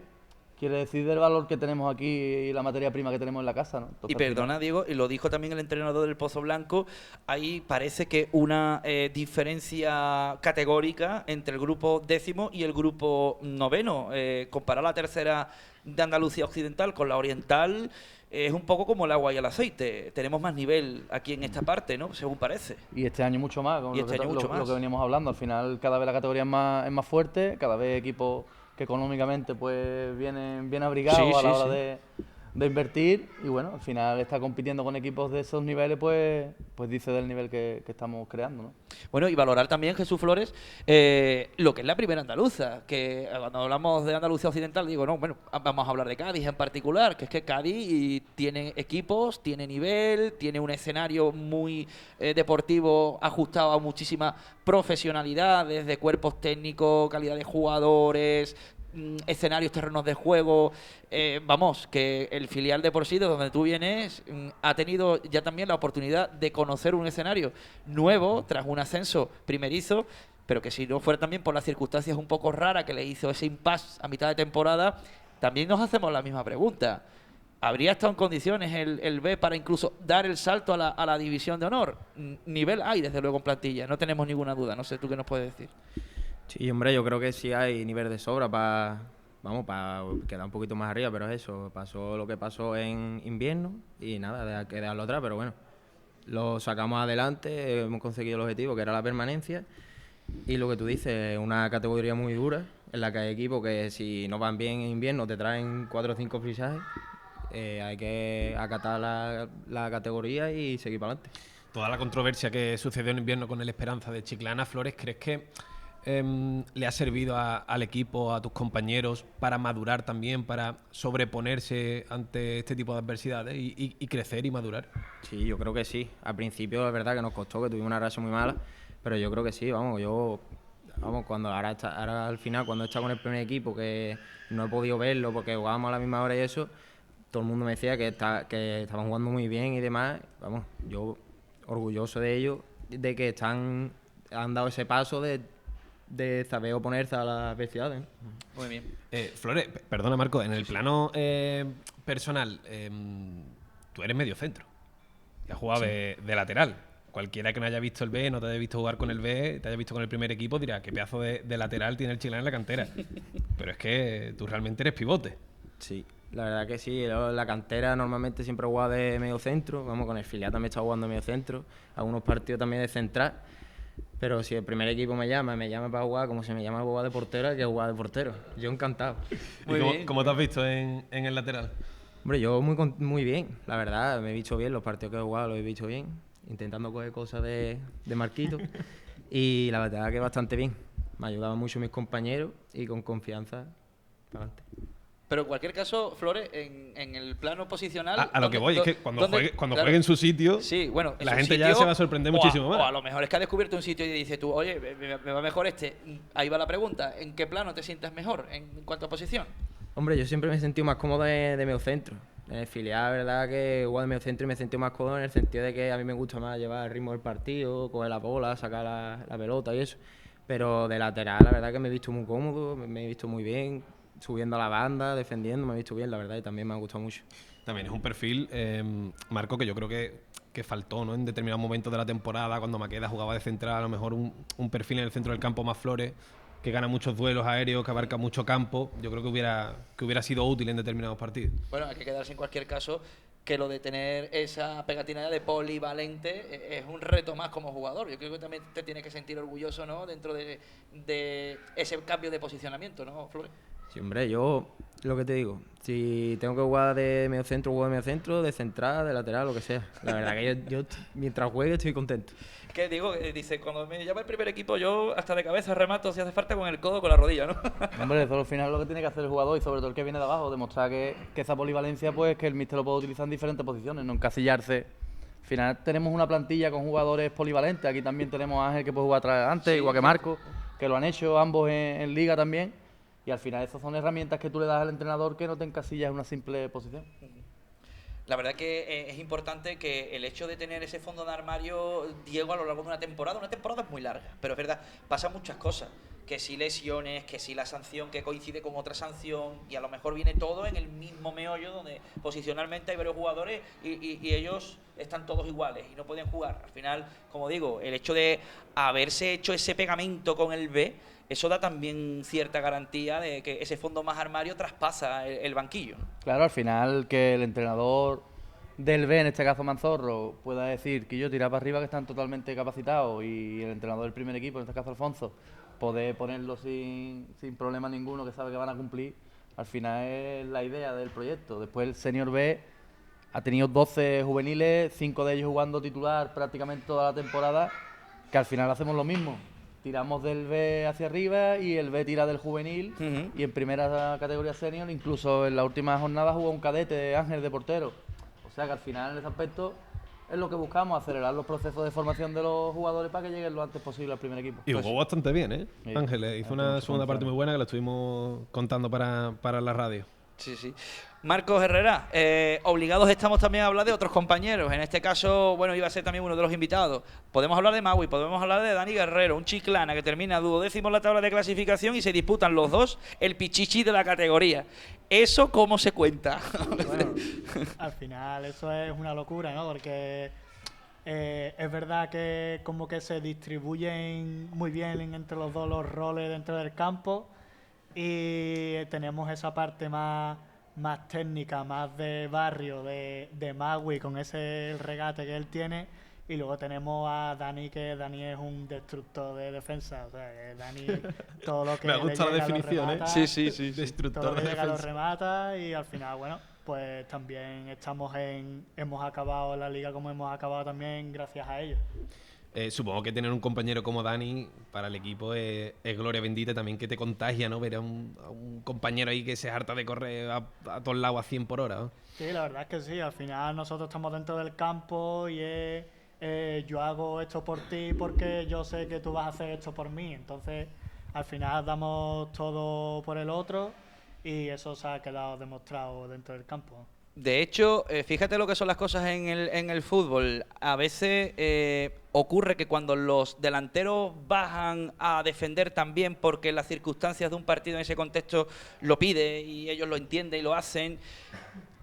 quiere decir del valor que tenemos aquí y la materia prima que tenemos en la casa, ¿no? Entonces, y perdona, Diego, y lo dijo también el entrenador del Pozo Blanco, ahí parece que una diferencia categórica entre el grupo 10º y el grupo 9º. Comparar la tercera de Andalucía Occidental con la Oriental es un poco como el agua y el aceite. Tenemos más nivel aquí en esta parte, ¿no? Según parece. Y este año mucho más, Y este año mucho más. Lo que veníamos hablando. Al final cada vez la categoría es más fuerte, cada vez equipos que económicamente pues vienen bien abrigados a la hora de invertir, y bueno, al final está compitiendo con equipos de esos niveles, pues dice del nivel que estamos creando, ¿no? Bueno, y valorar también, Jesús Flores, lo que es la Primera Andaluza, que cuando hablamos de Andalucía Occidental digo, no, bueno, vamos a hablar de Cádiz en particular, que es que Cádiz tiene equipos, tiene nivel, tiene un escenario muy deportivo ajustado a muchísima profesionalidad, desde cuerpos técnicos, calidad de jugadores, escenarios, terrenos de juego. Vamos, que el filial de por sí, de donde tú vienes, ha tenido ya también la oportunidad de conocer un escenario nuevo tras un ascenso primerizo, pero que si no fuera también por las circunstancias un poco raras que le hizo ese impasse a mitad de temporada, también nos hacemos la misma pregunta. ¿Habría estado en condiciones el B para incluso dar el salto a la división de honor? Nivel hay, desde luego, en plantilla, no tenemos ninguna duda. No sé tú qué nos puedes decir. Sí, hombre, yo creo que sí hay nivel de sobra para quedar un poquito más arriba, pero es eso, pasó lo que pasó en invierno y nada, hay que dejarlo atrás, pero bueno, lo sacamos adelante, hemos conseguido el objetivo, que era la permanencia, y lo que tú dices, una categoría muy dura, en la que hay equipos que si no van bien en invierno te traen 4 o 5 fichajes, hay que acatar la categoría y seguir para adelante. Toda la controversia que sucedió en invierno con el Esperanza de Chiclana, Flores, ¿crees que le ha servido al equipo, a tus compañeros, para madurar también, para sobreponerse ante este tipo de adversidades y crecer y madurar? Sí, yo creo que sí. Al principio es verdad que nos costó, que tuvimos una racha muy mala, pero yo creo que sí, cuando ahora al final, cuando he estado con el primer equipo, que no he podido verlo porque jugábamos a la misma hora y eso, todo el mundo me decía que estaban jugando muy bien y demás. Vamos, yo orgulloso de ellos, de que han dado ese paso de saber oponerse a las adversidades. Muy bien. Flores, perdona Marco, en el plano personal, tú eres medio centro. Te has jugado de lateral. Cualquiera que no haya visto el B, no te haya visto jugar con el B, te haya visto con el primer equipo, dirá, qué pedazo de lateral tiene el Chiclana en la cantera. Pero es que tú realmente eres pivote. Sí, la verdad que sí. La cantera normalmente siempre he jugado de medio centro. Vamos, con el filial también he estado jugando de medio centro. Algunos partidos también de central. Pero si el primer equipo me llama para jugar, como si me llama a jugar de portero, hay que jugar de portero. Yo encantado. ¿Y cómo te has visto en el lateral? Hombre, yo muy bien, la verdad. Me he visto bien, los partidos que he jugado los he visto bien. Intentando coger cosas de Marquito. Y la verdad que bastante bien. Me ayudaban mucho mis compañeros y con confianza para adelante. Pero en cualquier caso, Flores, en el plano posicional... A lo que voy es que cuando juegue en su sitio, sí, bueno, la gente ya se va a sorprender muchísimo más. O a lo mejor es que ha descubierto un sitio y dice tú, oye, me va mejor este. Ahí va la pregunta, ¿en qué plano te sientas mejor en cuanto a posición? Hombre, yo siempre me he sentido más cómodo de medio centro. En el filial, verdad que igual de medio centro y me he sentido más cómodo en el sentido de que a mí me gusta más llevar el ritmo del partido, coger la bola, sacar la pelota y eso. Pero de lateral, la verdad que me he visto muy cómodo, me he visto muy bien. subiendo a la banda, defendiendo, me he visto bien, la verdad, y también me ha gustado mucho. También es un perfil, Marco, que yo creo que faltó, ¿no? En determinados momentos de la temporada, cuando Maqueda jugaba de central, a lo mejor un perfil en el centro del campo más Flores, que gana muchos duelos aéreos, que abarca mucho campo. Yo creo que hubiera sido útil en determinados partidos. Bueno, hay que quedarse en cualquier caso que lo de tener esa pegatina de polivalente es un reto más como jugador. Yo creo que también te tienes que sentir orgulloso, ¿no? Dentro de ese cambio de posicionamiento, ¿no, Flores? Sí, hombre, yo lo que te digo, si tengo que jugar de medio centro, juego de medio centro, de central, de lateral, lo que sea. La verdad que yo mientras juegue estoy contento. Que digo, dice, cuando me llama el primer equipo, yo hasta de cabeza remato si hace falta con el codo, con la rodilla, ¿no? Hombre, eso al final es lo que tiene que hacer el jugador y sobre todo el que viene de abajo, demostrar que esa polivalencia, pues que el míster lo puede utilizar en diferentes posiciones, no encasillarse. Al final tenemos una plantilla con jugadores polivalentes, aquí también tenemos a Ángel que puede jugar atrás adelante, igual que Marco, que lo han hecho ambos en liga también. Y al final esas son herramientas que tú le das al entrenador que no te encasillas en una simple posición. La verdad que es importante que el hecho de tener ese fondo de armario, Diego, a lo largo de una temporada es muy larga, pero es verdad, pasan muchas cosas, que si lesiones, que si la sanción que coincide con otra sanción, y a lo mejor viene todo en el mismo meollo donde posicionalmente hay varios jugadores y ellos están todos iguales y no pueden jugar. Al final, como digo, el hecho de haberse hecho ese pegamento con el B, eso da también cierta garantía de que ese fondo más armario traspasa el banquillo, ¿no? Claro, al final que el entrenador del B, en este caso Manzorro, pueda decir que yo tirar para arriba que están totalmente capacitados y el entrenador del primer equipo, en este caso Alfonso, poder ponerlo sin problema ninguno, que sabe que van a cumplir, al final es la idea del proyecto. Después el Senior B ha tenido 12 juveniles, 5 de ellos jugando titular prácticamente toda la temporada, que al final hacemos lo mismo. Tiramos del B hacia arriba y el B tira del juvenil. Y en primera categoría senior, incluso en la última jornada jugó un cadete, Ángel, de portero. O sea que al final en ese aspecto es lo que buscamos, acelerar los procesos de formación de los jugadores para que lleguen lo antes posible al primer equipo. Y jugó bastante bien, ¿eh? Sí. Ángel hizo una segunda parte muy buena que la estuvimos contando para la radio. Sí, sí. Marcos Herrera, obligados estamos también a hablar de otros compañeros. En este caso, bueno, iba a ser también uno de los invitados. Podemos hablar de Magui, podemos hablar de Dani Guerrero, un chiclana que termina 12º en la tabla de clasificación y se disputan los dos el pichichi de la categoría. ¿Eso cómo se cuenta? Bueno, al final eso es una locura, ¿no? Porque es verdad que como que se distribuyen muy bien entre los dos los roles dentro del campo y tenemos esa parte más técnica, más de barrio, de Magui, con ese regate que él tiene, y luego tenemos a Dani, que Dani es un destructor de defensa, o sea, que Dani todo lo que Me ha gustado la definición, remata, Sí. Destructor todo lo de que llega lo defensa. remata, y al final, bueno, pues también hemos acabado la liga como hemos acabado también gracias a ellos. Supongo que tener un compañero como Dani para el equipo es gloria bendita también, que te contagia, ¿no? Ver a un compañero ahí que se harta de correr a todos lados a 100 por hora, ¿no? Sí, la verdad es que sí. Al final nosotros estamos dentro del campo y yo hago esto por ti porque yo sé que tú vas a hacer esto por mí. Entonces, al final damos todo por el otro y eso se ha quedado demostrado dentro del campo. De hecho, fíjate lo que son las cosas en el fútbol. A veces ocurre que cuando los delanteros bajan a defender también porque las circunstancias de un partido en ese contexto lo pide y ellos lo entienden y lo hacen.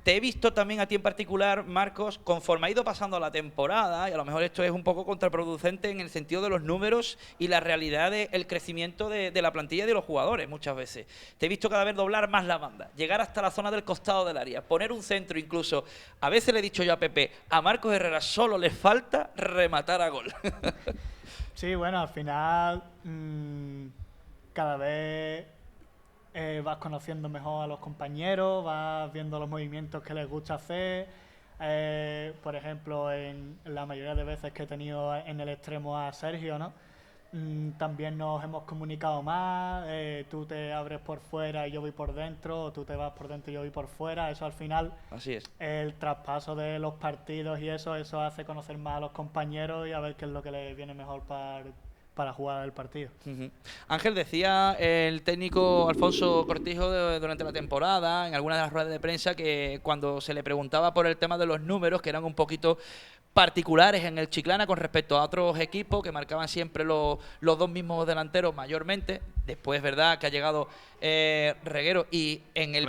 Te he visto también a ti en particular, Marcos, conforme ha ido pasando la temporada, y a lo mejor esto es un poco contraproducente en el sentido de los números y la realidad del crecimiento de la plantilla y de los jugadores muchas veces. Te he visto cada vez doblar más la banda, llegar hasta la zona del costado del área, poner un centro incluso. A veces le he dicho yo a Pepe, a Marcos Herrera solo le falta rematar a gol. Sí, bueno, al final cada vez vas conociendo mejor a los compañeros, vas viendo los movimientos que les gusta hacer. Por ejemplo, en la mayoría de veces que he tenido en el extremo a Sergio, ¿no? También nos hemos comunicado más, tú te abres por fuera y yo voy por dentro, o tú te vas por dentro y yo voy por fuera. Eso al final, Así es. el traspaso de los partidos y eso hace conocer más a los compañeros y a ver qué es lo que les viene mejor para jugar el partido. Ángel, decía el técnico Alfonso Cortijo durante la temporada, en algunas de las ruedas de prensa, que cuando se le preguntaba por el tema de los números, que eran un poquito particulares en el Chiclana con respecto a otros equipos que marcaban siempre los dos mismos delanteros mayormente. Después, verdad, que ha llegado Reguero y en el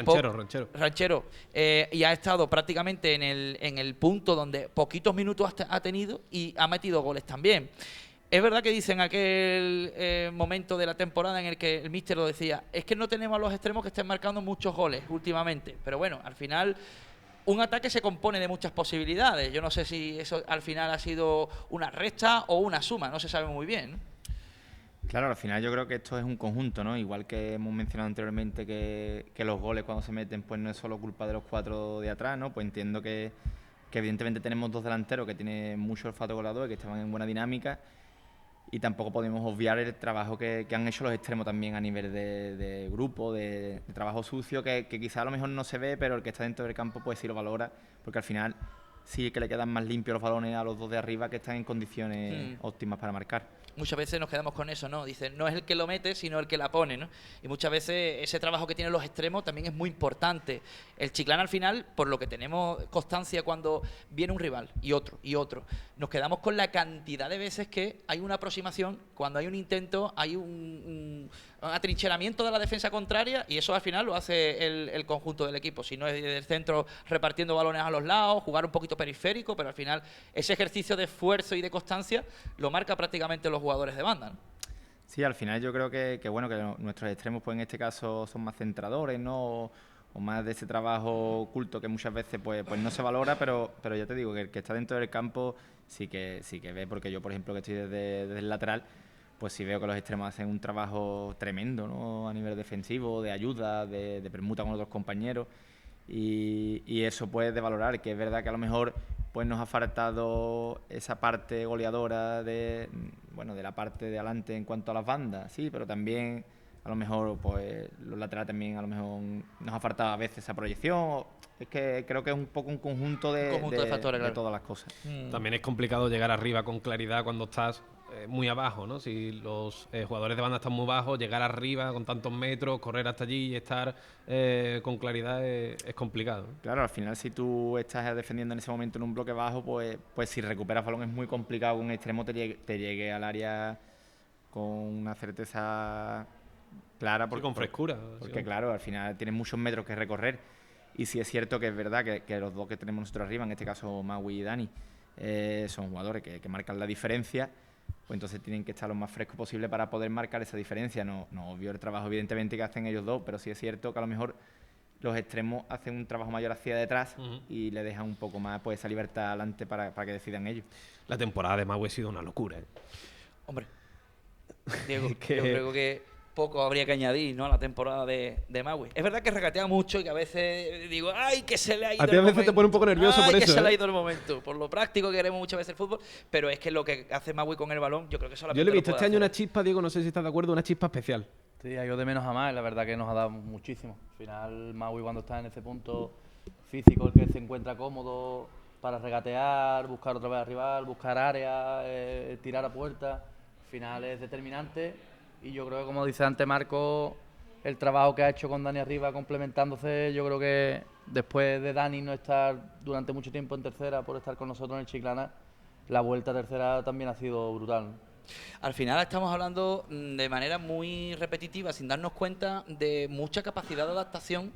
Ranchero y ha estado prácticamente en el punto donde poquitos minutos ha tenido y ha metido goles también. Es verdad que dicen aquel momento de la temporada en el que el míster lo decía, es que no tenemos a los extremos que estén marcando muchos goles últimamente, pero bueno, al final un ataque se compone de muchas posibilidades. Yo no sé si eso al final ha sido una resta o una suma, no se sabe muy bien, ¿no? Claro, al final yo creo que esto es un conjunto, ¿no? Igual que hemos mencionado anteriormente que los goles cuando se meten pues no es solo culpa de los 4 de atrás, ¿no? Pues entiendo que evidentemente tenemos 2 delanteros que tienen mucho olfato goleador y que estaban en buena dinámica, y tampoco podemos obviar el trabajo que han hecho los extremos también a nivel de grupo, de trabajo sucio, que quizá a lo mejor no se ve, pero el que está dentro del campo pues sí lo valora, porque al final sí que le quedan más limpios los balones a los 2 de arriba, que están en condiciones óptimas para marcar. Muchas veces nos quedamos con eso, ¿no? Dicen, no es el que lo mete, sino el que la pone, ¿no? Y muchas veces ese trabajo que tienen los extremos también es muy importante. El Chiclana al final, por lo que tenemos constancia cuando viene un rival y otro, nos quedamos con la cantidad de veces que hay una aproximación, cuando hay un intento, hay un atrincheramiento de la defensa contraria, y eso al final lo hace el conjunto del equipo. Si no es del centro repartiendo balones a los lados, jugar un poquito periférico, pero al final ese ejercicio de esfuerzo y de constancia lo marca prácticamente los jugadores de banda, ¿no? Sí, al final yo creo que bueno, que nuestros extremos pues en este caso son más centradores, ¿no? O más de ese trabajo oculto que muchas veces pues no se valora, pero ya te digo que el que está dentro del campo sí que ve, porque yo por ejemplo que estoy desde el lateral, pues sí veo que los extremos hacen un trabajo tremendo, ¿no? A nivel defensivo, de ayuda, de permuta con otros compañeros, y eso pues de valorar, que es verdad que a lo mejor pues nos ha faltado esa parte goleadora de la parte de adelante en cuanto a las bandas, sí, pero también a lo mejor pues los laterales también a lo mejor nos ha faltado a veces esa proyección. Es que creo que es un poco un conjunto de factores, claro, de todas las cosas. También es complicado llegar arriba con claridad cuando estás muy abajo, ¿no? Si los jugadores de banda están muy bajos, llegar arriba con tantos metros, correr hasta allí y estar con claridad es complicado. Claro, al final si tú estás defendiendo en ese momento en un bloque bajo, pues si recuperas balón es muy complicado que un extremo te llegue al área con una certeza clara. Sí, con frescura. Porque claro, al final tienes muchos metros que recorrer. Y sí es cierto que es verdad que los 2 que tenemos nosotros arriba, en este caso Maui y Dani, son jugadores que marcan la diferencia, pues entonces tienen que estar lo más fresco posible para poder marcar esa diferencia. No obvio el trabajo evidentemente que hacen ellos 2, pero sí es cierto que a lo mejor los extremos hacen un trabajo mayor hacia detrás y le dejan un poco más pues esa libertad adelante para que decidan ellos. La temporada de Maui ha sido una locura, ¿eh? Hombre, Diego, yo creo que poco habría que añadir, ¿no?, a la temporada de Maui. Es verdad que regatea mucho y que a veces digo, ¡ay, que se le ha ido el momento! A ti a veces te pone un poco nervioso por eso, que se le ha ido el momento! Por lo práctico que queremos muchas veces el fútbol, pero es que lo que hace Maui con el balón, yo creo que solamente yo le he visto lo este puede año hacer. una chispa, Diego, no sé si estás de acuerdo, una chispa especial. Sí, ha ido de menos a más, la verdad que nos ha dado muchísimo. Al final, Maui cuando está en ese punto físico, el que se encuentra cómodo para regatear, buscar otra vez al rival, buscar área, tirar a puerta, al final es determinante. Y yo creo que, como dice antes Marco, el trabajo que ha hecho con Dani arriba complementándose, yo creo que después de Dani no estar durante mucho tiempo en tercera por estar con nosotros en el Chiclana, la vuelta a tercera también ha sido brutal, ¿no? Al final estamos hablando de manera muy repetitiva, sin darnos cuenta de mucha capacidad de adaptación.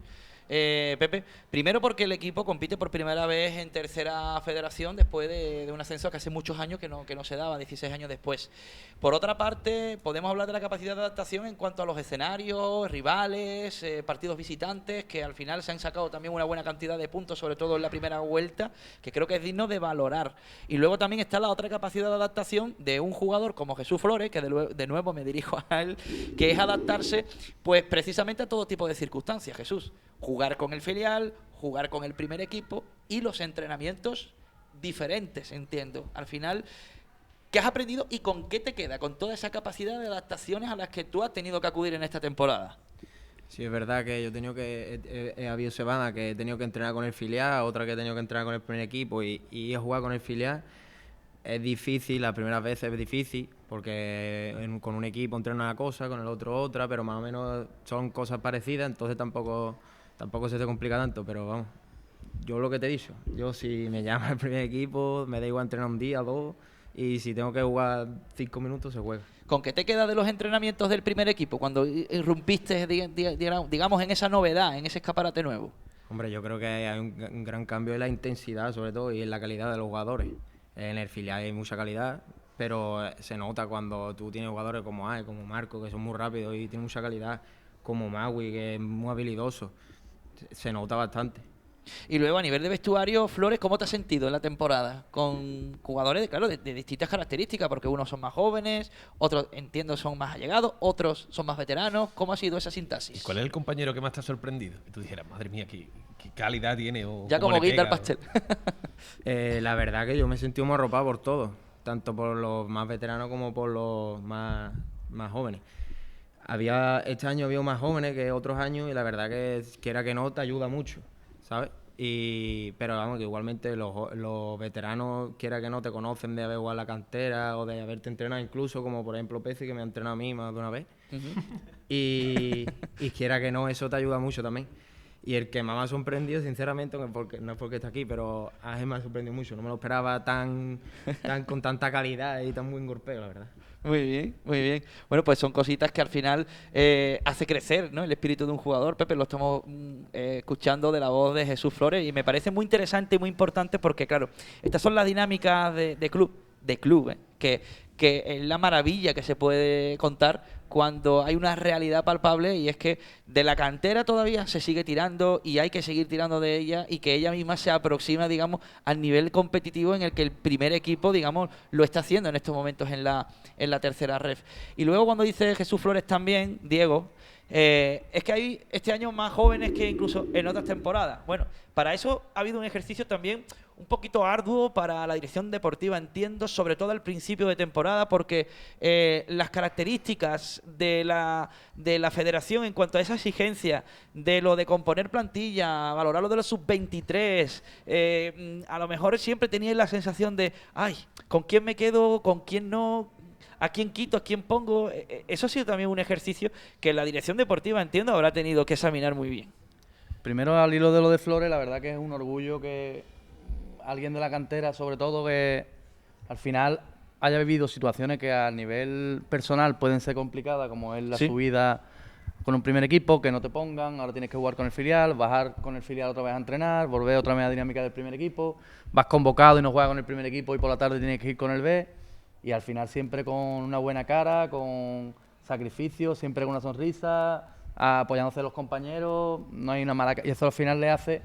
Pepe, primero porque el equipo compite por primera vez en tercera federación después de un ascenso que hace muchos años que no se daba, 16 años después. Por otra parte, podemos hablar de la capacidad de adaptación en cuanto a los escenarios, rivales, partidos visitantes, que al final se han sacado también una buena cantidad de puntos, sobre todo en la primera vuelta, que creo que es digno de valorar. Y luego también está la otra capacidad de adaptación de un jugador como Jesús Flores, que de nuevo me dirijo a él, que es adaptarse pues precisamente a todo tipo de circunstancias, Jesús. Jugar con el filial, jugar con el primer equipo y los entrenamientos diferentes, entiendo. Al final, ¿qué has aprendido y con qué te queda? Con toda esa capacidad de adaptaciones a las que tú has tenido que acudir en esta temporada. Sí, es verdad que yo he tenido que... He habido semanas que he tenido que entrenar con el filial, otra que he tenido que entrenar con el primer equipo y he jugado con el filial. Es difícil, las primeras veces es difícil, porque con un equipo entreno una cosa, con el otro otra, pero más o menos son cosas parecidas, entonces tampoco se te complica tanto, pero vamos, yo lo que te he dicho, yo si me llama el primer equipo, me da igual entrenar un día, 2, y si tengo que jugar 5 minutos, se juega. ¿Con qué te queda de los entrenamientos del primer equipo cuando irrumpiste, digamos, en esa novedad, en ese escaparate nuevo? Hombre, yo creo que hay un gran cambio en la intensidad, sobre todo, y en la calidad de los jugadores. En el filial hay mucha calidad, pero se nota cuando tú tienes jugadores como Ae, como Marco, que son muy rápidos y tienen mucha calidad, como Magui, que es muy habilidoso. Se nota bastante. Y luego a nivel de vestuario, Flores, ¿cómo te has sentido en la temporada? Con jugadores, claro, de distintas características, porque unos son más jóvenes, otros, entiendo, son más allegados, otros son más veteranos. ¿Cómo ha sido esa sintaxis? ¿Cuál es el compañero que más te ha sorprendido? Que tú dijeras, madre mía, qué calidad tiene. O Ya cómo como le guinda al pega, pastel. La verdad que yo me he sentido muy arropado por todos, tanto por los más veteranos como por los más jóvenes. Este año había más jóvenes que otros años y la verdad que quiera que no te ayuda mucho, ¿sabes? Pero vamos, que igualmente los veteranos, quiera que no, te conocen de haber jugado en la cantera o de haberte entrenado incluso, como por ejemplo Pezi, que me ha entrenado a mí más de una vez. y quiera que no, eso te ayuda mucho también. Y el que más me ha sorprendido, sinceramente, no es porque está aquí, pero a él me ha sorprendido mucho. No me lo esperaba con tanta calidad y tan buen golpeo, la verdad. Muy bien, muy bien. Bueno, pues son cositas que al final hace crecer, ¿no?, el espíritu de un jugador. Pepe, lo estamos escuchando de la voz de Jesús Flores y me parece muy interesante y muy importante porque, claro, estas son las dinámicas de club, que es la maravilla que se puede contar cuando hay una realidad palpable, y es que de la cantera todavía se sigue tirando y hay que seguir tirando de ella, y que ella misma se aproxima, digamos, al nivel competitivo en el que el primer equipo, digamos, lo está haciendo en estos momentos en la tercera ref. Y luego cuando dice Jesús Flores también, Diego, es que hay este año más jóvenes que incluso en otras temporadas. Bueno, para eso ha habido un ejercicio también un poquito arduo para la dirección deportiva, entiendo, sobre todo al principio de temporada, porque las características de la federación en cuanto a esa exigencia de lo de componer plantilla, valorar lo de los sub-23, a lo mejor siempre teníais la sensación de, ay, ¿con quién me quedo? ¿Con quién no? ¿A quién quito? ¿A quién pongo? Eso ha sido también un ejercicio que la dirección deportiva, entiendo, habrá tenido que examinar muy bien. Primero, al hilo de lo de Flores, la verdad que es un orgullo que alguien de la cantera, sobre todo, que al final haya vivido situaciones que a nivel personal pueden ser complicadas, como es la subida con un primer equipo, que no te pongan, ahora tienes que jugar con el filial, bajar con el filial otra vez a entrenar, volver otra vez a la dinámica del primer equipo, vas convocado y no juegas con el primer equipo y por la tarde tienes que ir con el B, y al final siempre con una buena cara, con sacrificio, siempre con una sonrisa, apoyándose a los compañeros, no hay una mala... Y eso al final le hace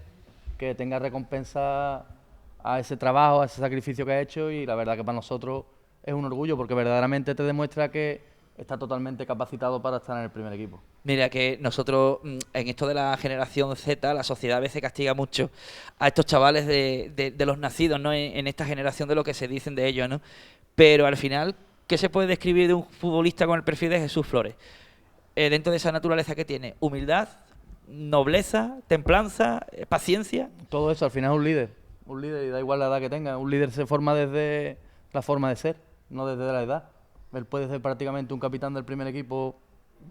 que tenga recompensa a ese trabajo, a ese sacrificio que ha hecho, y la verdad que para nosotros es un orgullo porque verdaderamente te demuestra que está totalmente capacitado para estar en el primer equipo. Mira que nosotros en esto de la generación Z, la sociedad a veces castiga mucho a estos chavales de los nacidos, ¿no?, en esta generación, de lo que se dicen de ellos, ¿no? Pero al final, ¿qué se puede describir de un futbolista con el perfil de Jesús Flores? Dentro de esa naturaleza que tiene, humildad, nobleza, templanza, paciencia. Todo eso al final es un líder, y da igual la edad que tenga. Un líder se forma desde la forma de ser, no desde la edad. Él puede ser prácticamente un capitán del primer equipo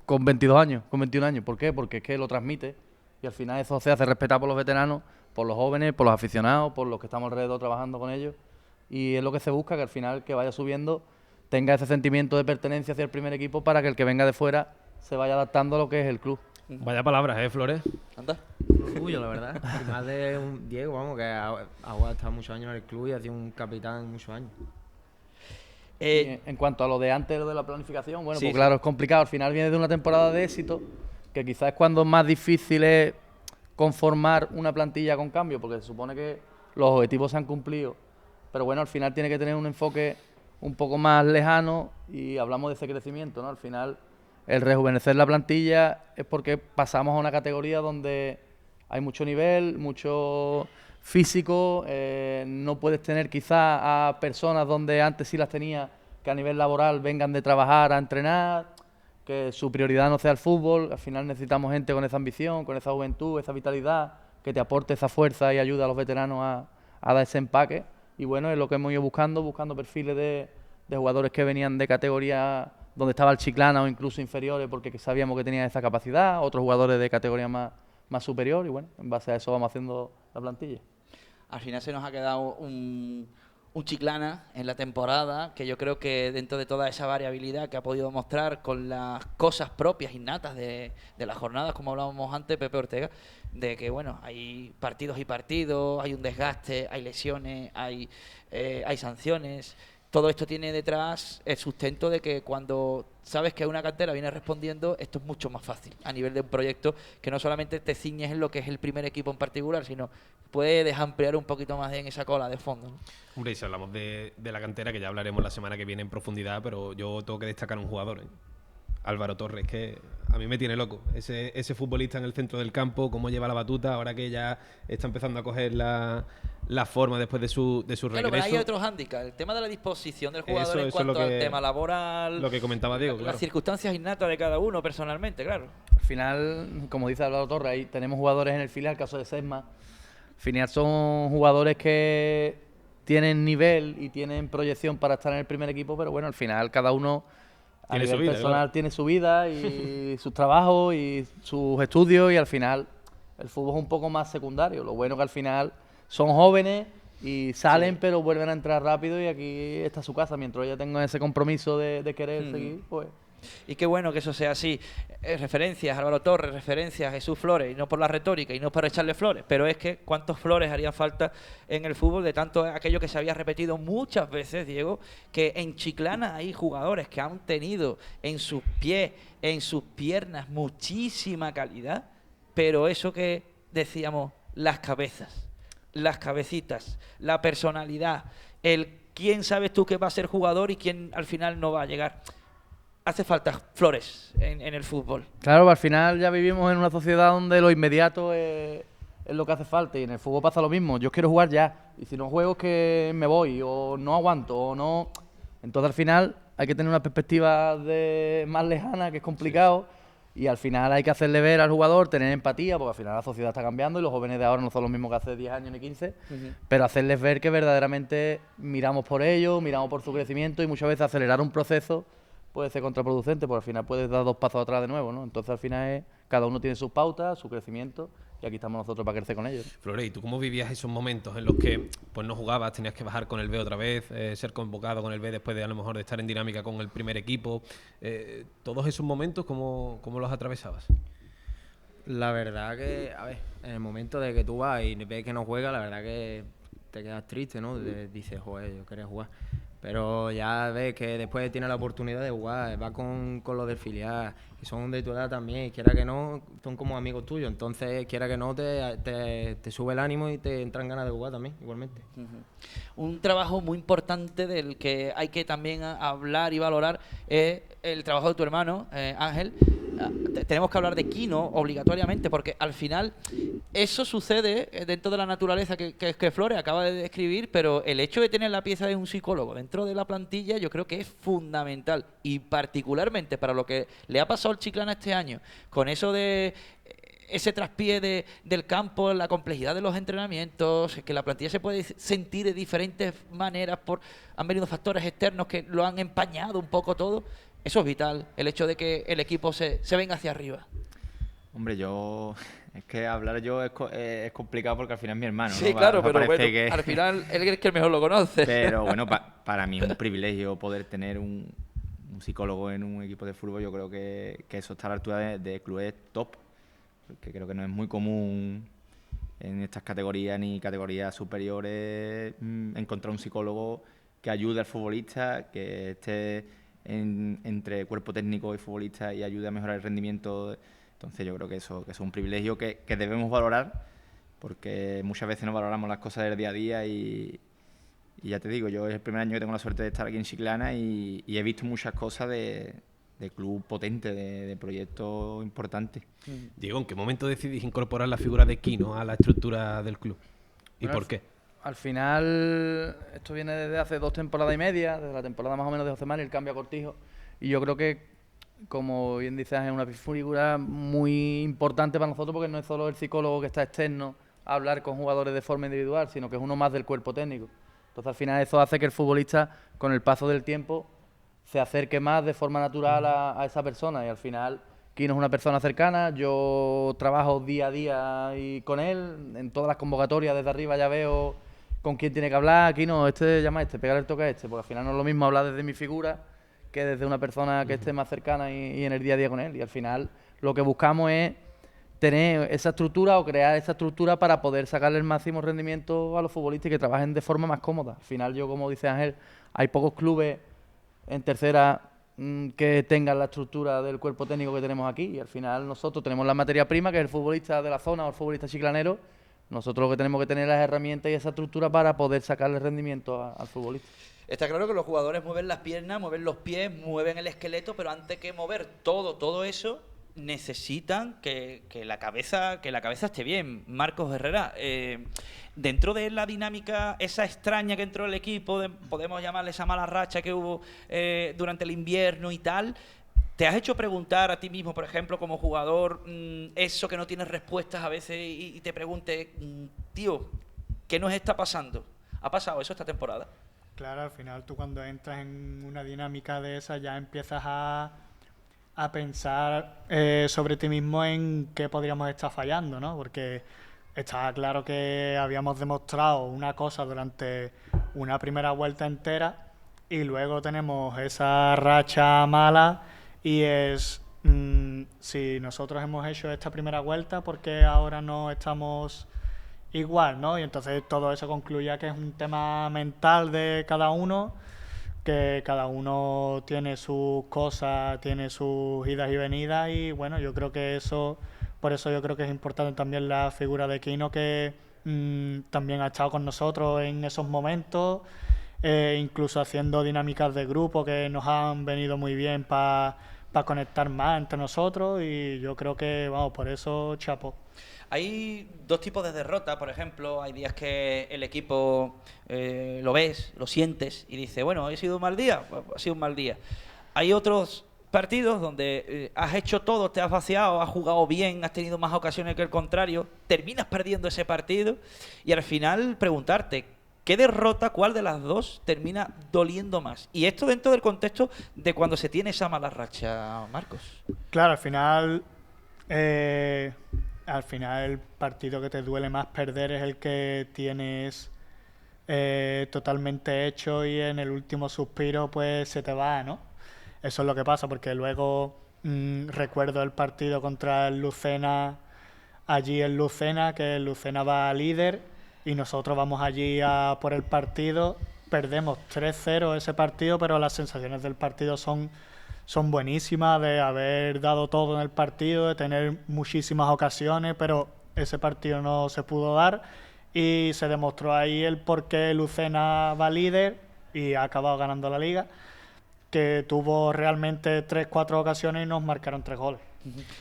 con 22 años, con 21 años. ¿Por qué? Porque es que lo transmite, y al final eso se hace respetar por los veteranos, por los jóvenes, por los aficionados, por los que estamos alrededor trabajando con ellos, y es lo que se busca, que al final que vaya subiendo tenga ese sentimiento de pertenencia hacia el primer equipo, para que el que venga de fuera se vaya adaptando a lo que es el club. Vaya palabras, Flores. Anda. Un orgullo, la verdad. Y más de un Diego, vamos, que ha estado muchos años en el club y ha sido un capitán muchos años. En cuanto a lo de antes, lo de la planificación, bueno, sí, pues claro, es complicado. Al final viene de una temporada de éxito, que quizás es cuando más difícil es conformar una plantilla con cambio, porque se supone que los objetivos se han cumplido. Pero bueno, al final tiene que tener un enfoque un poco más lejano, y hablamos de ese crecimiento, ¿no? Al final, el rejuvenecer la plantilla es porque pasamos a una categoría donde hay mucho nivel, mucho físico, no puedes tener quizá a personas donde antes sí las tenía, que a nivel laboral vengan de trabajar a entrenar, que su prioridad no sea el fútbol. Al final necesitamos gente con esa ambición, con esa juventud, esa vitalidad, que te aporte esa fuerza y ayude a los veteranos a dar ese empaque. Y bueno, es lo que hemos ido buscando perfiles de jugadores que venían de categoría donde estaba el Chiclana o incluso inferiores, porque sabíamos que tenían esa capacidad, otros jugadores de categoría más superior, y bueno, en base a eso vamos haciendo la plantilla. al final se nos ha quedado un Chiclana en la temporada que yo creo que dentro de toda esa variabilidad que ha podido mostrar con las cosas propias innatas de las jornadas, como hablábamos antes, Pepe Ortega, de que bueno, hay partidos y partidos, hay un desgaste, hay lesiones, hay sanciones. Todo esto tiene detrás el sustento de que cuando sabes que una cantera viene respondiendo, esto es mucho más fácil a nivel de un proyecto que no solamente te ciñes en lo que es el primer equipo en particular, sino puedes ampliar un poquito más en esa cola de fondo, ¿no? Hombre, y si hablamos de la cantera, que ya hablaremos la semana que viene en profundidad, pero yo tengo que destacar un jugador, ¿eh? Álvaro Torres, que a mí me tiene loco. Ese futbolista en el centro del campo, cómo lleva la batuta, ahora que ya está empezando a coger la forma después de su regreso. Claro, pero hay otro hándicap, el tema de la disposición del jugador en eso cuanto es lo que, al tema laboral, lo que comentaba Diego, las claro. circunstancias innatas de cada uno personalmente, claro. Al final, como dice Álvaro Torres, ahí tenemos jugadores en el filial, el caso de Sesma. Al final son jugadores que tienen nivel y tienen proyección para estar en el primer equipo, pero bueno, al final cada uno a Tiene nivel su vida, personal claro. tiene su vida y sus trabajos y sus estudios, y al final el fútbol es un poco más secundario. Lo bueno que al final son jóvenes y salen, pero vuelven a entrar rápido, y aquí está su casa. Mientras ella tenga ese compromiso de querer seguir, pues... Y qué bueno que eso sea así. Referencias a Álvaro Torres, referencias a Jesús Flores, y no por la retórica y no para echarle flores, pero es que cuántos flores harían falta en el fútbol de tanto aquello que se había repetido muchas veces, Diego, que en Chiclana hay jugadores que han tenido en sus pies, en sus piernas, muchísima calidad, pero eso que decíamos, las cabezas, las cabecitas, la personalidad, el quién sabes tú que va a ser jugador y quién al final no va a llegar. Hace falta flores en el fútbol. Claro, al final ya vivimos en una sociedad donde lo inmediato es lo que hace falta, y en el fútbol pasa lo mismo. Yo quiero jugar ya, y si no juego es que me voy, o no aguanto, o no... Entonces al final hay que tener una perspectiva más lejana, que es complicado, y al final hay que hacerle ver al jugador, tener empatía, porque al final la sociedad está cambiando y los jóvenes de ahora no son los mismos que hace 10 años ni 15, pero hacerles ver que verdaderamente miramos por ellos, miramos por su crecimiento, y muchas veces acelerar un proceso puede ser contraproducente, porque al final puedes dar 2 pasos atrás de nuevo, ¿no? Entonces al final cada uno tiene sus pautas, su crecimiento, y aquí estamos nosotros para crecer con ellos. Flores, ¿y tú cómo vivías esos momentos en los que pues no jugabas, tenías que bajar con el B otra vez, ser convocado con el B después de a lo mejor de estar en dinámica con el primer equipo? Todos esos momentos, ¿cómo los atravesabas? La verdad que, a ver, en el momento de que tú vas y ves que no juega, la verdad que te quedas triste, ¿no? Dices, joder, yo quería jugar. Pero ya ves que después tienes la oportunidad de jugar, vas con los del filial, que son de tu edad también, y quiera que no, son como amigos tuyos. Entonces, quiera que no, te sube el ánimo y te entran ganas de jugar también, igualmente. Un trabajo muy importante del que hay que también hablar y valorar es el trabajo de tu hermano, Ángel. Tenemos que hablar de Quino obligatoriamente, porque al final eso sucede dentro de la naturaleza que Flores acaba de describir, pero el hecho de tener la pieza de un psicólogo dentro de la plantilla yo creo que es fundamental, y particularmente para lo que le ha pasado al Chiclana este año, con eso de ese traspié del campo, la complejidad de los entrenamientos, que la plantilla se puede sentir de diferentes maneras, han venido factores externos que lo han empañado un poco todo. Eso es vital, el hecho de que el equipo se venga hacia arriba. Hombre, es que hablar yo es complicado, porque al final es mi hermano, Sí, ¿no? claro, pero bueno, que... al final él es que mejor lo conoce. Pero bueno, para mí es un privilegio poder tener un psicólogo en un equipo de fútbol. Yo creo que eso está a la altura de clubes top, porque creo que no es muy común en estas categorías ni categorías superiores encontrar un psicólogo que ayude al futbolista, que esté entre cuerpo técnico y futbolista y ayude a mejorar el rendimiento. Entonces yo creo que eso es un privilegio que debemos valorar, porque muchas veces no valoramos las cosas del día a día, y ya te digo, yo es el primer año que tengo la suerte de estar aquí en Chiclana, y he visto muchas cosas de club potente, de proyectos importantes. Diego, ¿en qué momento decidís incorporar la figura de Quino a la estructura del club? ¿Y Bueno, por qué? Al final, esto viene desde hace 2 temporadas y media, desde la temporada más o menos de José Manuel, el cambio a Cortijo, y yo creo que, como bien dices, es una figura muy importante para nosotros, porque no es solo el psicólogo que está externo a hablar con jugadores de forma individual, sino que es uno más del cuerpo técnico. Entonces al final eso hace que el futbolista, con el paso del tiempo, se acerque más de forma natural a esa persona, y al final Kino es una persona cercana, yo trabajo día a día y con él, en todas las convocatorias desde arriba ya veo con quién tiene que hablar. Kino, llama a este, pegar el toque a este, porque al final no es lo mismo hablar desde mi figura que desde una persona que esté más cercana y en el día a día con él. Y al final lo que buscamos es tener esa estructura o crear esa estructura para poder sacarle el máximo rendimiento a los futbolistas y que trabajen de forma más cómoda. Al final yo, como dice Ángel, hay pocos clubes en tercera que tengan la estructura del cuerpo técnico que tenemos aquí, y al final nosotros tenemos la materia prima, que es el futbolista de la zona o el futbolista chiclanero. Nosotros lo que tenemos que tener las herramientas y esa estructura para poder sacarle rendimiento al futbolista. Está claro que los jugadores mueven las piernas, mueven los pies, mueven el esqueleto, pero antes que mover todo eso, necesitan que la cabeza esté bien. Marcos Herrera, dentro de la dinámica esa extraña que entró el equipo, podemos llamarle esa mala racha que hubo durante el invierno y tal, ¿te has hecho preguntar a ti mismo, por ejemplo, como jugador, eso que no tienes respuestas a veces y te pregunte, tío, ¿qué nos está pasando? ¿Ha pasado eso esta temporada? Claro, al final tú cuando entras en una dinámica de esa ya empiezas a pensar sobre ti mismo en qué podríamos estar fallando, ¿no? Porque está claro que habíamos demostrado una cosa durante una primera vuelta entera y luego tenemos esa racha mala y es si nosotros hemos hecho esta primera vuelta, ¿por qué ahora no estamos igual, ¿no? Y entonces todo eso concluye a que es un tema mental de cada uno, que cada uno tiene sus cosas, tiene sus idas y venidas, y bueno, yo creo que por eso yo creo que es importante también la figura de Kino, que también ha estado con nosotros en esos momentos, incluso haciendo dinámicas de grupo que nos han venido muy bien para conectar más entre nosotros, y yo creo que, vamos, por eso chapo. Hay dos tipos de derrotas, por ejemplo, hay días que el equipo lo ves, lo sientes y dices, bueno, ¿ha sido un mal día? Pues, ha sido un mal día. Hay otros partidos donde has hecho todo, te has vaciado, has jugado bien, has tenido más ocasiones que el contrario, terminas perdiendo ese partido y al final preguntarte, ¿qué derrota, cuál de las dos termina doliendo más? Y esto dentro del contexto de cuando se tiene esa mala racha, Marcos. Claro, al final el partido que te duele más perder es el que tienes totalmente hecho y en el último suspiro pues se te va, ¿no? Eso es lo que pasa, porque luego recuerdo el partido contra el Lucena, allí en Lucena, que el Lucena va líder y nosotros vamos allí a por el partido, perdemos 3-0 ese partido, pero las sensaciones del partido son buenísimas, de haber dado todo en el partido, de tener muchísimas ocasiones, pero ese partido no se pudo dar y se demostró ahí el por qué Lucena va líder y ha acabado ganando la liga, que tuvo realmente 3-4 ocasiones y nos marcaron 3 goles.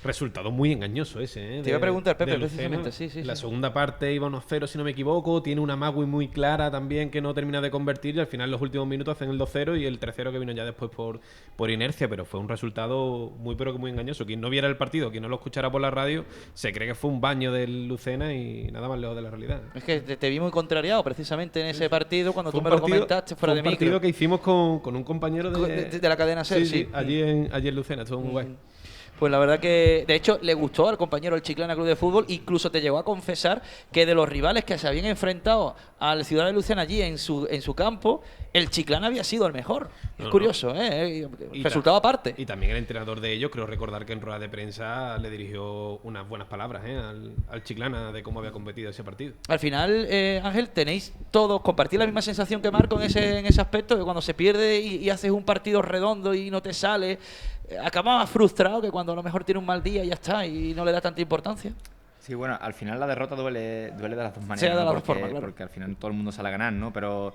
Resultado muy engañoso ese, ¿eh? Te iba a preguntar, Pepe, de Lucena. precisamente, sí. La segunda parte iba 1-0, si no me equivoco. Tiene una Magui muy clara también que no termina de convertir y al final los últimos minutos hacen el 2-0 y el 3-0 que vino ya después por inercia, pero fue un resultado muy pero que muy engañoso. Quien no viera el partido, quien no lo escuchara por la radio, se cree que fue un baño del Lucena y nada más lejos de la realidad. Es que te vi muy contrariado precisamente en ese partido cuando tú me lo comentaste fuera de micro. Fue un partido que hicimos con un compañero de la cadena SER, sí. allí en Lucena, estuvo muy guay. Pues la verdad que, de hecho, le gustó al compañero el Chiclana Club de Fútbol. Incluso te llegó a confesar que de los rivales que se habían enfrentado al Ciudad de Lucena allí en su campo, el Chiclana había sido el mejor. Es curioso, ¿eh? Resultado aparte. Y también el entrenador de ellos, creo recordar que en rueda de prensa le dirigió unas buenas palabras al Chiclana de cómo había competido ese partido. Al final, Ángel, tenéis todos, compartir la misma sensación que Marco en ese aspecto, que cuando se pierde y haces un partido redondo y no te sale, acaba más frustrado que cuando a lo mejor tiene un mal día y ya está y no le da tanta importancia. Sí, bueno, al final la derrota duele de las dos maneras, Sí, de las ¿no? dos formas, claro. Porque al final todo el mundo sale a ganar, ¿no? Pero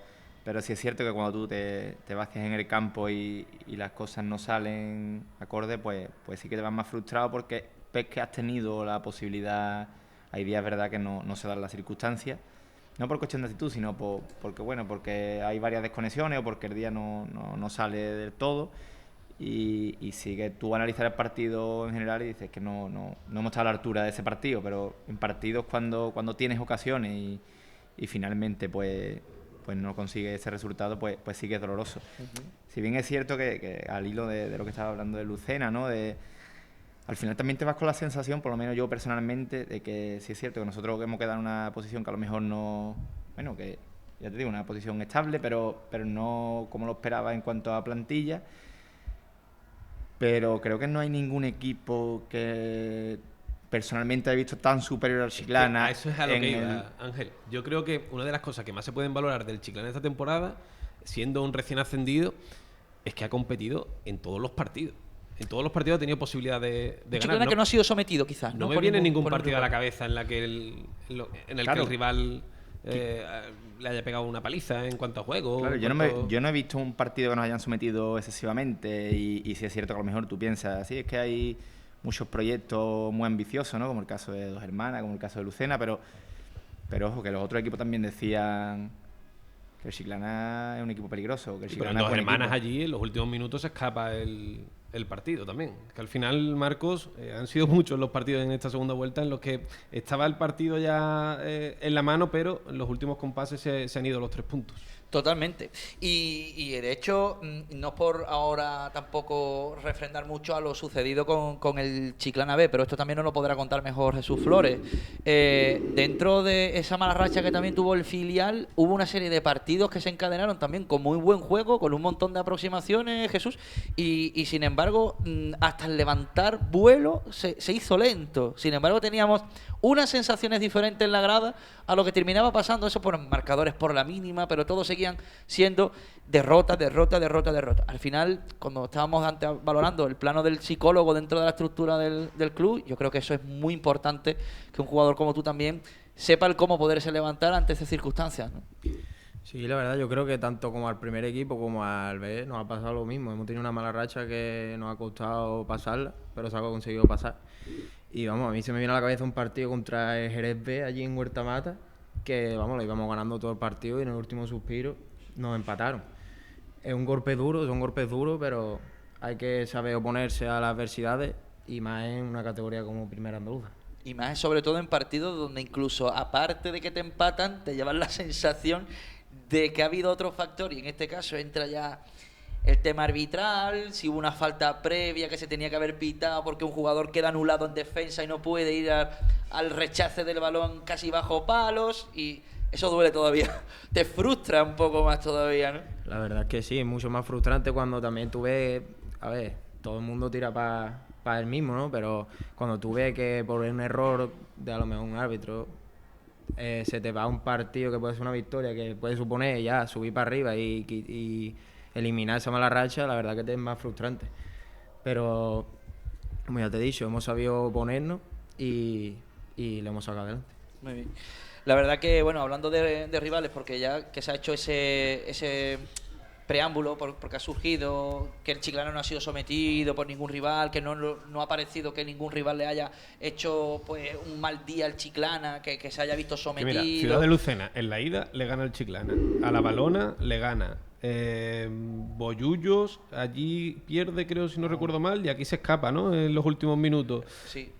sí es cierto que cuando tú te vacías en el campo y las cosas no salen acorde, pues sí que te vas más frustrado porque ves que has tenido la posibilidad. Hay días, verdad, que no se dan las circunstancias. No por cuestión de actitud, sino porque hay varias desconexiones o porque el día no sale del todo. Y sí que tú analizas el partido en general y dices que no hemos estado a la altura de ese partido, pero en partidos cuando tienes ocasiones y finalmente pues no consigues ese resultado, pues sí que es doloroso. Si bien es cierto que al hilo de lo que estaba hablando de Lucena, ¿no? al final también te vas con la sensación, por lo menos yo personalmente, de que sí es cierto que nosotros hemos quedado en una posición que a lo mejor no... Bueno, que ya te digo, una posición estable, pero no como lo esperaba en cuanto a plantilla. Pero creo que no hay ningún equipo que personalmente haya visto tan superior al Chiclana. A eso es a lo que iba, Ángel. Yo creo que una de las cosas que más se pueden valorar del Chiclana esta temporada, siendo un recién ascendido, es que ha competido en todos los partidos. En todos los partidos ha tenido posibilidad de ganar. Chiclana que no ha sido sometido, quizás. No me viene ningún partido a la cabeza en la que en el que el rival le haya pegado una paliza en cuanto a juego. Claro, yo no he visto un partido que nos hayan sometido excesivamente y sí es cierto que a lo mejor tú piensas, sí, es que hay muchos proyectos muy ambiciosos, ¿no? Como el caso de Dos Hermanas, como el caso de Lucena, pero ojo, que los otros equipos también decían que el Chiclana es un equipo peligroso. Que el Pero en Chiclana Dos es buen Hermanas equipo. allí, en los últimos minutos se escapa el partido también. Que al final, Marcos, han sido muchos los partidos en esta segunda vuelta en los que estaba el partido ya en la mano, pero en los últimos compases se han ido los 3 puntos. Totalmente. Y de hecho, no por ahora tampoco refrendar mucho a lo sucedido con el Chiclana B, pero esto también nos lo podrá contar mejor Jesús Flores. Dentro de esa mala racha que también tuvo el filial, hubo una serie de partidos que se encadenaron también con muy buen juego, con un montón de aproximaciones, Jesús, y sin embargo, hasta el levantar vuelo se hizo lento. Sin embargo, teníamos unas sensaciones diferentes en la grada a lo que terminaba pasando, eso por marcadores por la mínima, pero todos seguían siendo derrota. Al final, cuando estábamos valorando el plano del psicólogo dentro de la estructura del club, yo creo que eso es muy importante, que un jugador como tú también sepa el cómo poderse levantar ante esas circunstancias, ¿no? Sí, la verdad, yo creo que tanto como al primer equipo como al B nos ha pasado lo mismo. Hemos tenido una mala racha que nos ha costado pasarla, pero se ha conseguido pasar. Y vamos, a mí se me viene a la cabeza un partido contra el Jerez B allí en Huerta Mata, que vamos, lo íbamos ganando todo el partido y en el último suspiro nos empataron. Es un golpe duro, son golpes duros, pero hay que saber oponerse a las adversidades y más en una categoría como Primera Andaluza. Y más sobre todo en partidos donde incluso, aparte de que te empatan, te llevan la sensación de que ha habido otro factor, y en este caso entra ya el tema arbitral, si hubo una falta previa que se tenía que haber pitado porque un jugador queda anulado en defensa y no puede ir al rechace del balón casi bajo palos, y eso duele todavía. Te frustra un poco más todavía, ¿no? La verdad es que sí, es mucho más frustrante cuando también tú ves, a ver, todo el mundo tira para el mismo, ¿no? Pero cuando tú ves que por un error de a lo mejor un árbitro se te va un partido que puede ser una victoria, que puede suponer ya subir para arriba y eliminar esa mala racha, la verdad que te es más frustrante. Pero, como ya te he dicho, hemos sabido ponernos y lo hemos sacado adelante. Muy bien. La verdad que, bueno, hablando de rivales, porque ya que se ha hecho ese preámbulo, porque ha surgido que el Chiclana no ha sido sometido por ningún rival, que no ha parecido que ningún rival le haya hecho pues un mal día al Chiclana, que se haya visto sometido. Mira, Ciudad de Lucena, en la ida le gana al Chiclana, a La Balona le gana, Bollullos allí pierde, creo, si no recuerdo mal, y aquí se escapa, ¿no? En los últimos minutos. Sí.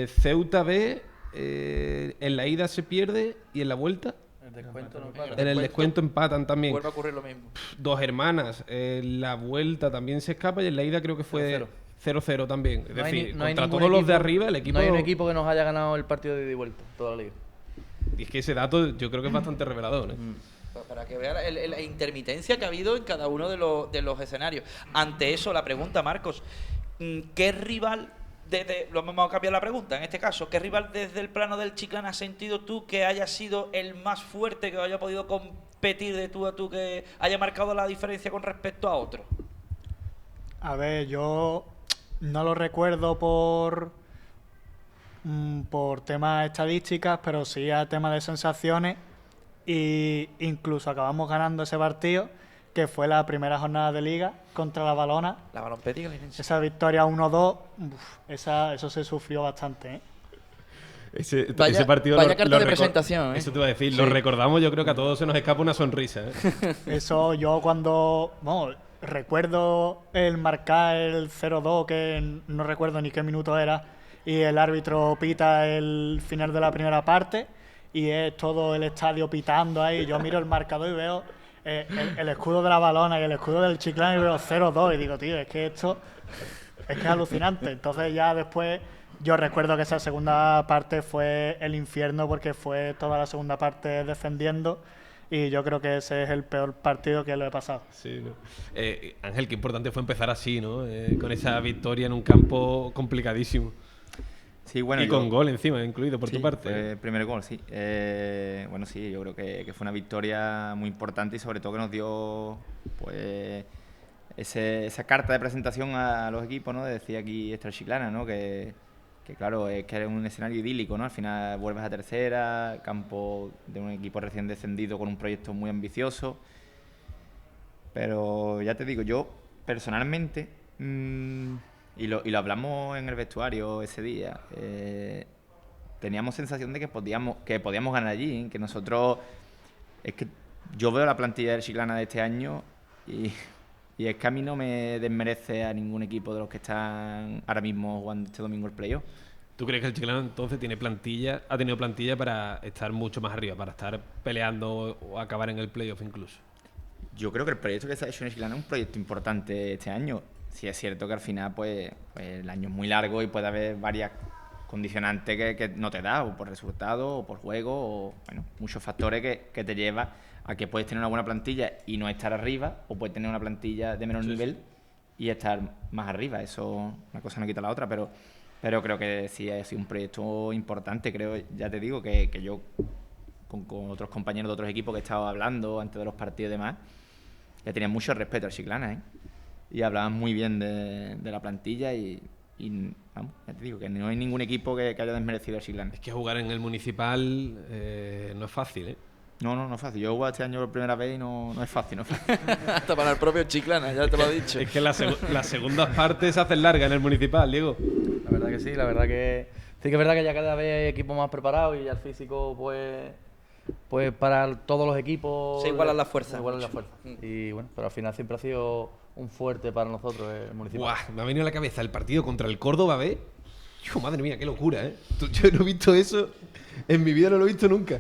Ceuta B, en la ida se pierde y en la vuelta en el descuento empatan también. Vuelve a ocurrir lo mismo. Dos Hermanas, en la vuelta también se escapa y en la ida creo que fue 0-0 también. Es decir, contra todos los de arriba, el equipo... No hay un equipo que nos haya ganado el partido de ida y vuelta, toda la liga. Y es que ese dato yo creo que es bastante revelador, ¿eh? Para que vean la intermitencia que ha habido en cada uno de los escenarios. Ante eso, la pregunta, Marcos, ¿qué rival... lo vamos a cambiar la pregunta, en este caso, ¿qué rival desde el plano del Chiclana has sentido tú que haya sido el más fuerte, que haya podido competir de tú a tú, que haya marcado la diferencia con respecto a otro? A ver, yo no lo recuerdo por temas estadísticas, pero sí a temas de sensaciones, y incluso acabamos ganando ese partido, que fue la primera jornada de Liga contra la Balona. La Balompédica. Esa victoria 1-2, eso se sufrió bastante, ¿eh? Ese vaya partido carta de presentación, ¿eh? Eso te iba a decir, Sí. lo recordamos, yo creo que a todos se nos escapa una sonrisa, ¿eh? Eso yo cuando... Bueno, recuerdo el marcar el 0-2, que no recuerdo ni qué minuto era, y el árbitro pita el final de la primera parte, y es todo el estadio pitando ahí. Yo miro el marcador y veo el escudo de la Balona y el escudo del Chiclana y veo 0-2 y digo, tío, es que esto Es que es alucinante. Entonces ya después yo recuerdo que esa segunda parte fue el infierno porque fue toda la segunda parte defendiendo y yo creo que ese es el peor partido que lo he pasado. Sí, ¿no? Ángel, qué importante fue empezar así, ¿no? Con esa victoria en un campo complicadísimo. Sí, bueno, y con gol encima, incluido por tu parte. Fue el primer gol, sí. Bueno, sí, yo creo que fue una victoria muy importante y sobre todo que nos dio pues esa carta de presentación a los equipos, ¿no? Decía aquí Extra Chiclana, ¿no? Que claro, es que es un escenario idílico, ¿no? Al final vuelves a tercera, campo de un equipo recién descendido con un proyecto muy ambicioso. Pero ya te digo, yo personalmente, y lo hablamos en el vestuario ese día, teníamos sensación de que podíamos ganar allí, ¿eh? Que nosotros, es que yo veo la plantilla del Chiclana de este año y es que a mí no me desmerece a ningún equipo de los que están ahora mismo jugando este domingo el playoff. ¿Tú crees que el Chiclana entonces ha tenido plantilla para estar mucho más arriba, para estar peleando o acabar en el playoff incluso? Yo creo que el proyecto que se ha hecho en el Chiclana es un proyecto importante este año. Sí es cierto que al final pues el año es muy largo y puede haber varias condicionantes que no te da, o por resultado, o por juego, o bueno, muchos factores que te llevan a que puedes tener una buena plantilla y no estar arriba, o puedes tener una plantilla de menor nivel y estar más arriba. Eso, una cosa no quita la otra, pero creo que sí ha sido un proyecto importante. Creo, ya te digo, que yo con otros compañeros de otros equipos que he estado hablando antes de los partidos y demás, ya tenían mucho respeto al Chiclana, ¿eh? Y hablaban muy bien de la plantilla y vamos, ya te digo, que no hay ningún equipo que haya desmerecido al Chiclana. Es que jugar en el Municipal no es fácil, ¿eh? No es fácil. Yo he jugado este año por primera vez y no es fácil, no es fácil. Hasta para el propio Chiclana, ya te lo he dicho. Es que las segundas partes se hacen largas en el Municipal, Diego. La verdad que sí, la verdad que sí que es verdad que ya cada vez hay equipos más preparados y ya el físico pues para todos los equipos Se igualan las fuerzas. se igualan las fuerzas. Y bueno, pero al final siempre ha sido un fuerte para nosotros el Municipal. Buah, me ha venido a la cabeza el partido contra el Córdoba B. Hijo, madre mía, qué locura, ¿eh? Yo no he visto eso, en mi vida no lo he visto nunca.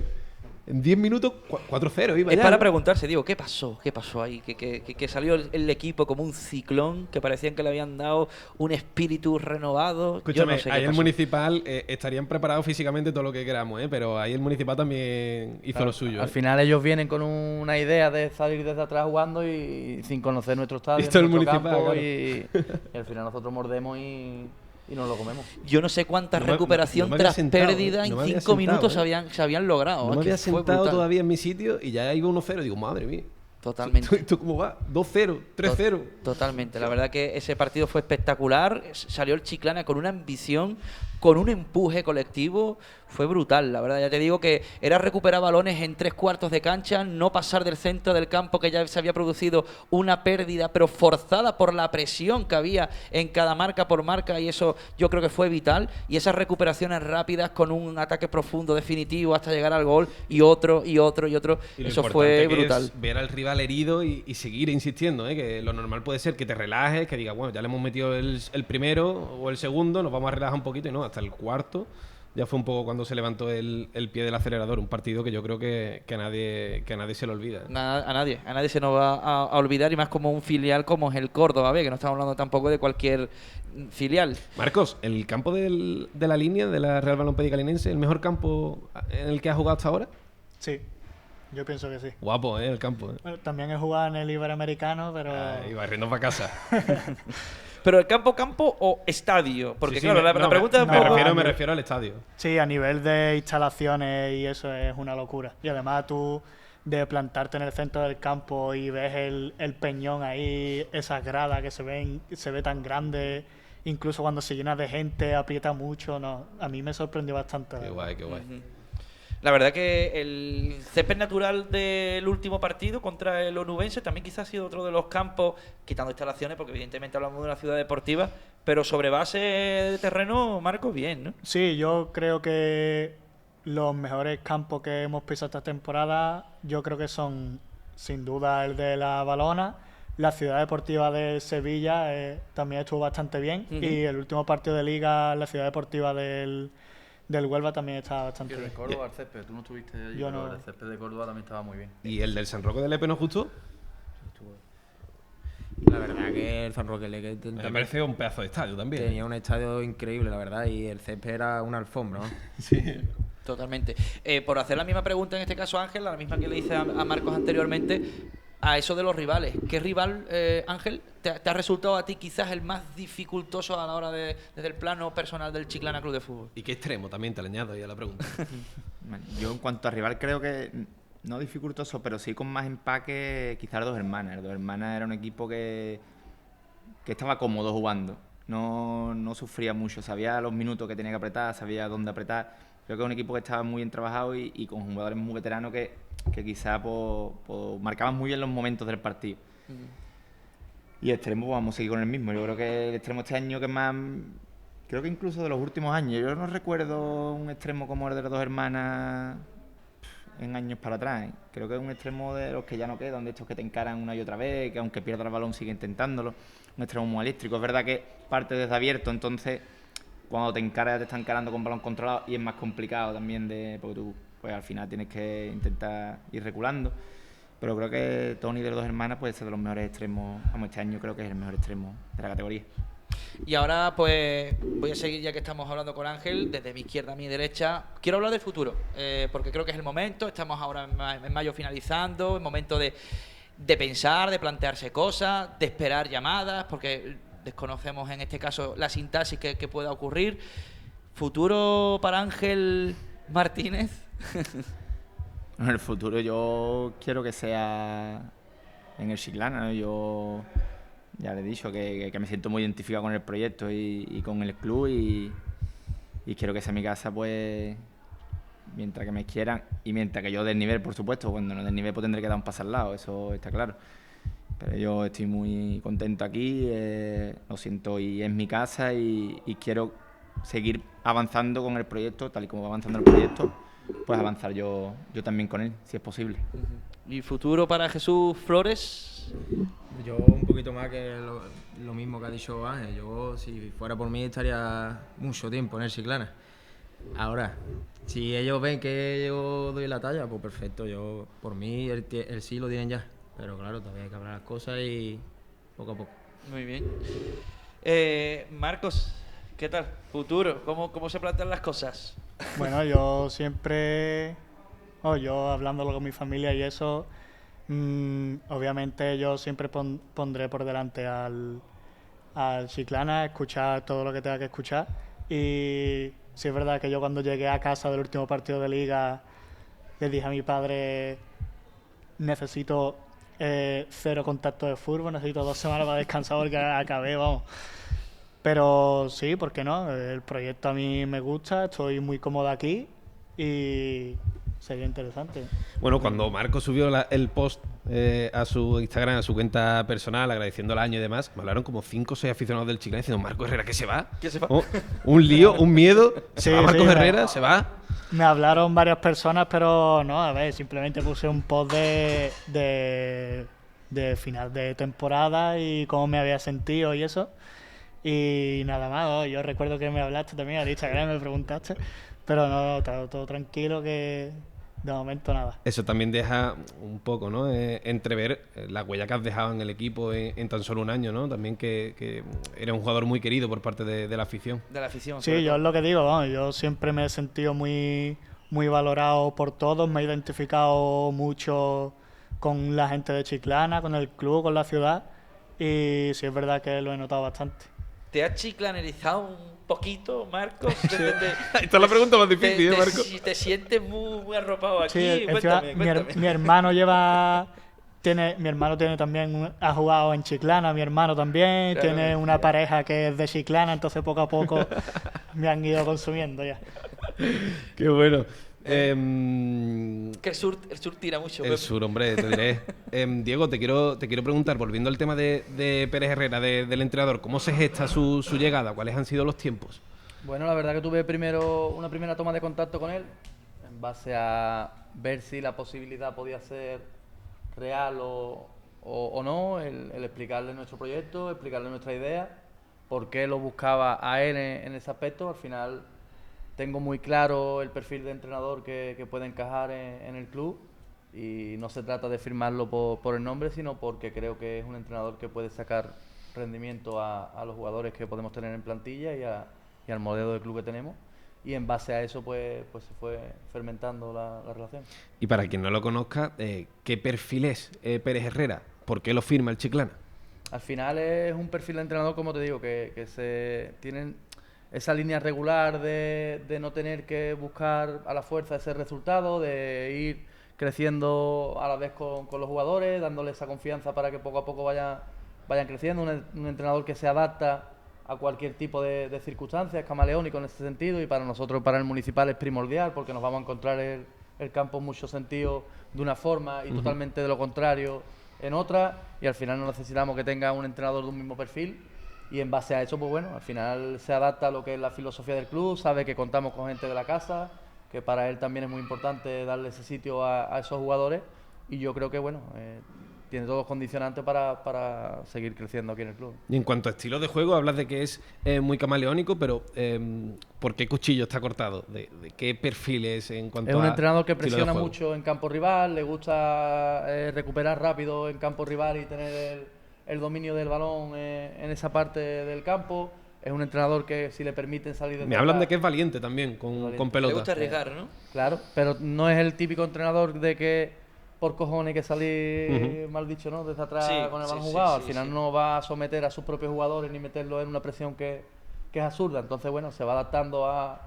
En 10 minutos, 4-0 iba Es ya, para ¿no? preguntarse, digo, ¿qué pasó? ¿Qué pasó ahí? Que salió el equipo como un ciclón, que parecían que le habían dado un espíritu renovado. Escúchame, Yo no sé qué ahí el pasó. Municipal estarían preparados físicamente todo lo que queramos, ¿eh? Pero ahí el Municipal también hizo lo suyo. Al ¿eh? final ellos vienen con una idea de salir desde atrás jugando y sin conocer nuestro estadio, Esto es el nuestro Municipal, campo, claro. y al final nosotros mordemos y nos lo comemos. Yo no sé cuánta No me- recuperación no me había tras sentado, pérdida no en me había 5 minutos sentado, se habían logrado. No Es me que había fue sentado brutal. todavía en mi sitio y ya iba 1-0. Digo, madre mía. Totalmente. ¿Esto cómo va? 2-0, 3-0. Totalmente. La verdad que ese partido fue espectacular. Salió el Chiclana con una ambición, con un empuje colectivo. Fue brutal, la verdad. Ya te digo que era recuperar balones en 3/4 de cancha, no pasar del centro del campo, que ya se había producido una pérdida, pero forzada por la presión que había en cada marca por marca, y eso yo creo que fue vital. Y esas recuperaciones rápidas con un ataque profundo, definitivo, hasta llegar al gol, y otro, y otro, y otro. Y lo Eso importante fue que brutal. es ver al rival herido y seguir insistiendo, ¿eh? Que lo normal puede ser que te relajes, que digas, bueno, ya le hemos metido el primero o el segundo, nos vamos a relajar un poquito, y no, hasta el cuarto ya fue un poco cuando se levantó el pie del acelerador. Un partido que yo creo que a nadie se le olvida. A nadie se nos va a olvidar, y más como un filial como es el Córdoba B, que no estamos hablando tampoco de cualquier filial. Marcos, el campo de la línea de la Real Balompié Calinense, ¿el mejor campo en el que has jugado hasta ahora? Sí, yo pienso que sí. Guapo, el campo. Bueno, también he jugado en el Iberoamericano, pero Y barriendo para casa. Pero el campo o estadio, porque Sí, sí, claro, la pregunta es un poco- me refiero al estadio. sí, a nivel de instalaciones y eso es una locura. Y además tú de plantarte en el centro del campo y ves el peñón ahí, esas gradas que se ve tan grande, incluso cuando se llena de gente, aprieta mucho, no, a mí me sorprendió bastante. Qué guay, qué guay. La verdad que el césped natural del último partido contra el Onubense también quizás ha sido otro de los campos, quitando instalaciones, porque evidentemente hablamos de una ciudad deportiva, pero sobre base de terreno, Marcos, bien, ¿no? Sí, yo creo que los mejores campos que hemos pisado esta temporada, yo creo que son sin duda el de la Valona, la ciudad deportiva de Sevilla también estuvo bastante bien, y el último partido de liga, la ciudad deportiva del Huelva también está bastante Y el bien. de Córdoba, el césped, tú no estuviste allí, Yo pero no. el césped de Córdoba también estaba muy bien. ¿Y el del San Roque de Lepe no justo? La verdad que el San Roque Leque Me parece un pedazo de estadio también. tenía un estadio increíble, la verdad, y el césped era una alfombra, ¿no? Sí. Totalmente. Por hacer la misma pregunta en este caso, Ángel, la misma que le hice a Marcos anteriormente, a eso de los rivales. ¿Qué rival, Ángel, te ha resultado a ti quizás el más dificultoso a la hora desde el plano personal del Chiclana Club de Fútbol? ¿Y qué extremo también te le añado ya a la pregunta? Bueno, yo en cuanto a rival creo que no dificultoso, pero sí con más empaque, quizás el Dos Hermanas. El Dos Hermanas era un equipo que estaba cómodo jugando, no sufría mucho, sabía los minutos que tenía que apretar, sabía dónde apretar. Creo que es un equipo que estaba muy bien trabajado y con jugadores muy veteranos que quizás marcaban muy bien los momentos del partido. Y extremo, pues, vamos a seguir con el mismo. Yo creo que el extremo este año que más... Creo que incluso de los últimos años. Yo no recuerdo un extremo como el de las Dos Hermanas en años para atrás. Creo que es un extremo de los que ya no quedan, de estos que te encaran una y otra vez, que aunque pierda el balón sigue intentándolo. Un extremo muy eléctrico. Es verdad que parte desde abierto, entonces cuando te encaras te está encarando con balón controlado y es más complicado también porque tú pues al final tienes que intentar ir reculando. Pero creo que Tony de las Dos Hermanas puede ser de los mejores extremos. Vamos, este año creo que es el mejor extremo de la categoría. Y ahora pues voy a seguir, ya que estamos hablando con Ángel, desde mi izquierda a mi derecha. Quiero hablar del futuro, porque creo que es el momento. Estamos ahora en mayo finalizando, el momento de pensar, de plantearse cosas, de esperar llamadas, porque desconocemos en este caso la sintaxis que pueda ocurrir. ¿Futuro para Ángel Martínez? En el futuro yo quiero que sea en el Chiclana, ¿no? Yo ya le he dicho que me siento muy identificado con el proyecto y con el club y quiero que sea mi casa, pues mientras que me quieran y mientras que yo dé el nivel, por supuesto. Cuando no dé el nivel pues tendré que dar un paso al lado, eso está claro. Pero yo estoy muy contento aquí, lo siento y es mi casa y quiero seguir avanzando con el proyecto, tal y como va avanzando el proyecto, pues avanzar yo también con él, si es posible. ¿Y futuro para Jesús Flores? Yo un poquito más que lo mismo que ha dicho Ángel. Yo, si fuera por mí, estaría mucho tiempo en el Chiclana. Ahora, si ellos ven que yo doy la talla, pues perfecto. Yo, por mí, el sí lo tienen ya. Pero claro, todavía hay que hablar las cosas y poco a poco. Muy bien. Marcos, ¿qué tal? Futuro, ¿cómo se plantean las cosas? Bueno, yo siempre, yo hablándolo con mi familia y eso, obviamente yo siempre pondré por delante al Chiclana, escuchar todo lo que tenga que escuchar. Y sí es verdad que yo cuando llegué a casa del último partido de liga le dije a mi padre, necesito 0 contacto de fútbol, necesito 2 semanas para descansar porque acabé, vamos. Pero sí, ¿por qué no? El proyecto a mí me gusta, estoy muy cómodo aquí y sería interesante. Bueno, cuando Marco subió el post a su Instagram, a su cuenta personal, agradeciendo el año y demás, me hablaron como 5 o 6 aficionados del Chiclana diciendo: Marco Herrera, ¿qué se va? ¿Qué se va? Oh, un lío, un miedo. ¿Se Sí, va Marcos sí, Herrera? ¿Se va? Me hablaron varias personas, pero no, a ver, simplemente puse un post de final de temporada y cómo me había sentido y eso. Y nada más, yo recuerdo que me hablaste también al Instagram, me preguntaste, pero no, todo tranquilo, que de momento nada. Eso también deja un poco, ¿no? Entrever la huella que has dejado en el equipo en tan solo un año, ¿no? También que eres un jugador muy querido por parte de la afición. De la afición. Sí, yo es lo que digo, vamos, yo siempre me he sentido muy valorado por todos, me he identificado mucho con la gente de Chiclana, con el club, con la ciudad, y sí es verdad que lo he notado bastante. ¿Te has chiclanerizado un poquito, Marcos? Esta es la pregunta más difícil, ¿eh, Marco? Si te sientes muy arropado aquí, Sí, cuéntame. mi hermano mi hermano tiene también, ha jugado en Chiclana, mi hermano también, Claro, tiene una pareja que es de Chiclana, entonces poco a poco me han ido consumiendo ya. Qué bueno. Que el sur tira mucho. El Pepe. sur, hombre, te diré. Diego, te quiero preguntar, volviendo al tema de Pérez Herrera, del entrenador, ¿cómo se gesta su llegada? ¿Cuáles han sido los tiempos? Bueno, la verdad que tuve una primera toma de contacto con él en base a ver si la posibilidad podía ser real o no, el explicarle nuestro proyecto, explicarle nuestra idea, por qué lo buscaba a él en ese aspecto. Al final tengo muy claro el perfil de entrenador que puede encajar en el club Y no se trata de firmarlo por el nombre, sino porque creo que es un entrenador que puede sacar rendimiento a los jugadores que podemos tener en plantilla y al modelo de club que tenemos. Y en base a eso pues se fue fermentando la relación. Y para quien no lo conozca, ¿qué perfil es Pérez Herrera? ¿Por qué lo firma el Chiclana? Al final es un perfil de entrenador, como te digo, que se tienen esa línea regular de no tener que buscar a la fuerza ese resultado, de ir creciendo a la vez con los jugadores, dándole esa confianza para que poco a poco vayan creciendo. Un entrenador que se adapta a cualquier tipo de circunstancias, camaleónico en ese sentido, y para nosotros, para el Municipal, es primordial porque nos vamos a encontrar el campo en muchos sentidos de una forma y totalmente de lo contrario en otra, y al final no necesitamos que tenga un entrenador de un mismo perfil, y en base a eso, pues bueno, al final se adapta a lo que es la filosofía del club, sabe que contamos con gente de la casa, que para él también es muy importante darle ese sitio a esos jugadores, y yo creo que bueno, tiene todos los condicionantes para seguir creciendo aquí en el club. Y en cuanto a estilo de juego, hablas de que es muy camaleónico, pero ¿por qué cuchillo está cortado? ¿De qué perfil es en cuanto a Es un entrenador que estilo de presiona juego? mucho en campo rival, le gusta recuperar rápido en campo rival y tener el dominio del balón en esa parte del campo. Es un entrenador que si le permiten salir de Me hablan de que es valiente también con Le pelota. gusta arriesgar, ¿no? Claro, pero no es el típico entrenador de que por cojones hay que salir, mal dicho, ¿no? Desde atrás Sí, con el balón sí, jugado. sí, Al sí, final sí. no va a someter a sus propios jugadores ni meterlos en una presión que es absurda. Entonces, bueno, se va adaptando a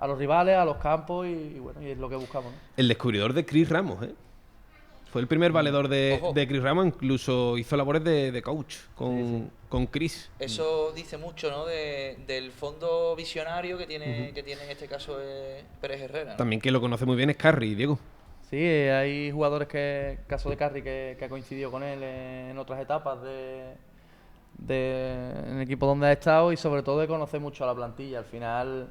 los rivales, a los campos y bueno, y es lo que buscamos, ¿no? El descubridor de Chris Ramos, ¿eh? Fue el primer valedor Ojo. de Chris Ramos, incluso hizo labores de coach con Chris. Eso dice mucho, ¿no? Del fondo visionario que tiene en este caso Pérez Herrera, ¿no? También que lo conoce muy bien es Carry, Diego. Sí, hay jugadores caso de Carri, que ha coincidido con él en otras etapas en el equipo donde ha estado, y sobre todo de conocer mucho a la plantilla. Al final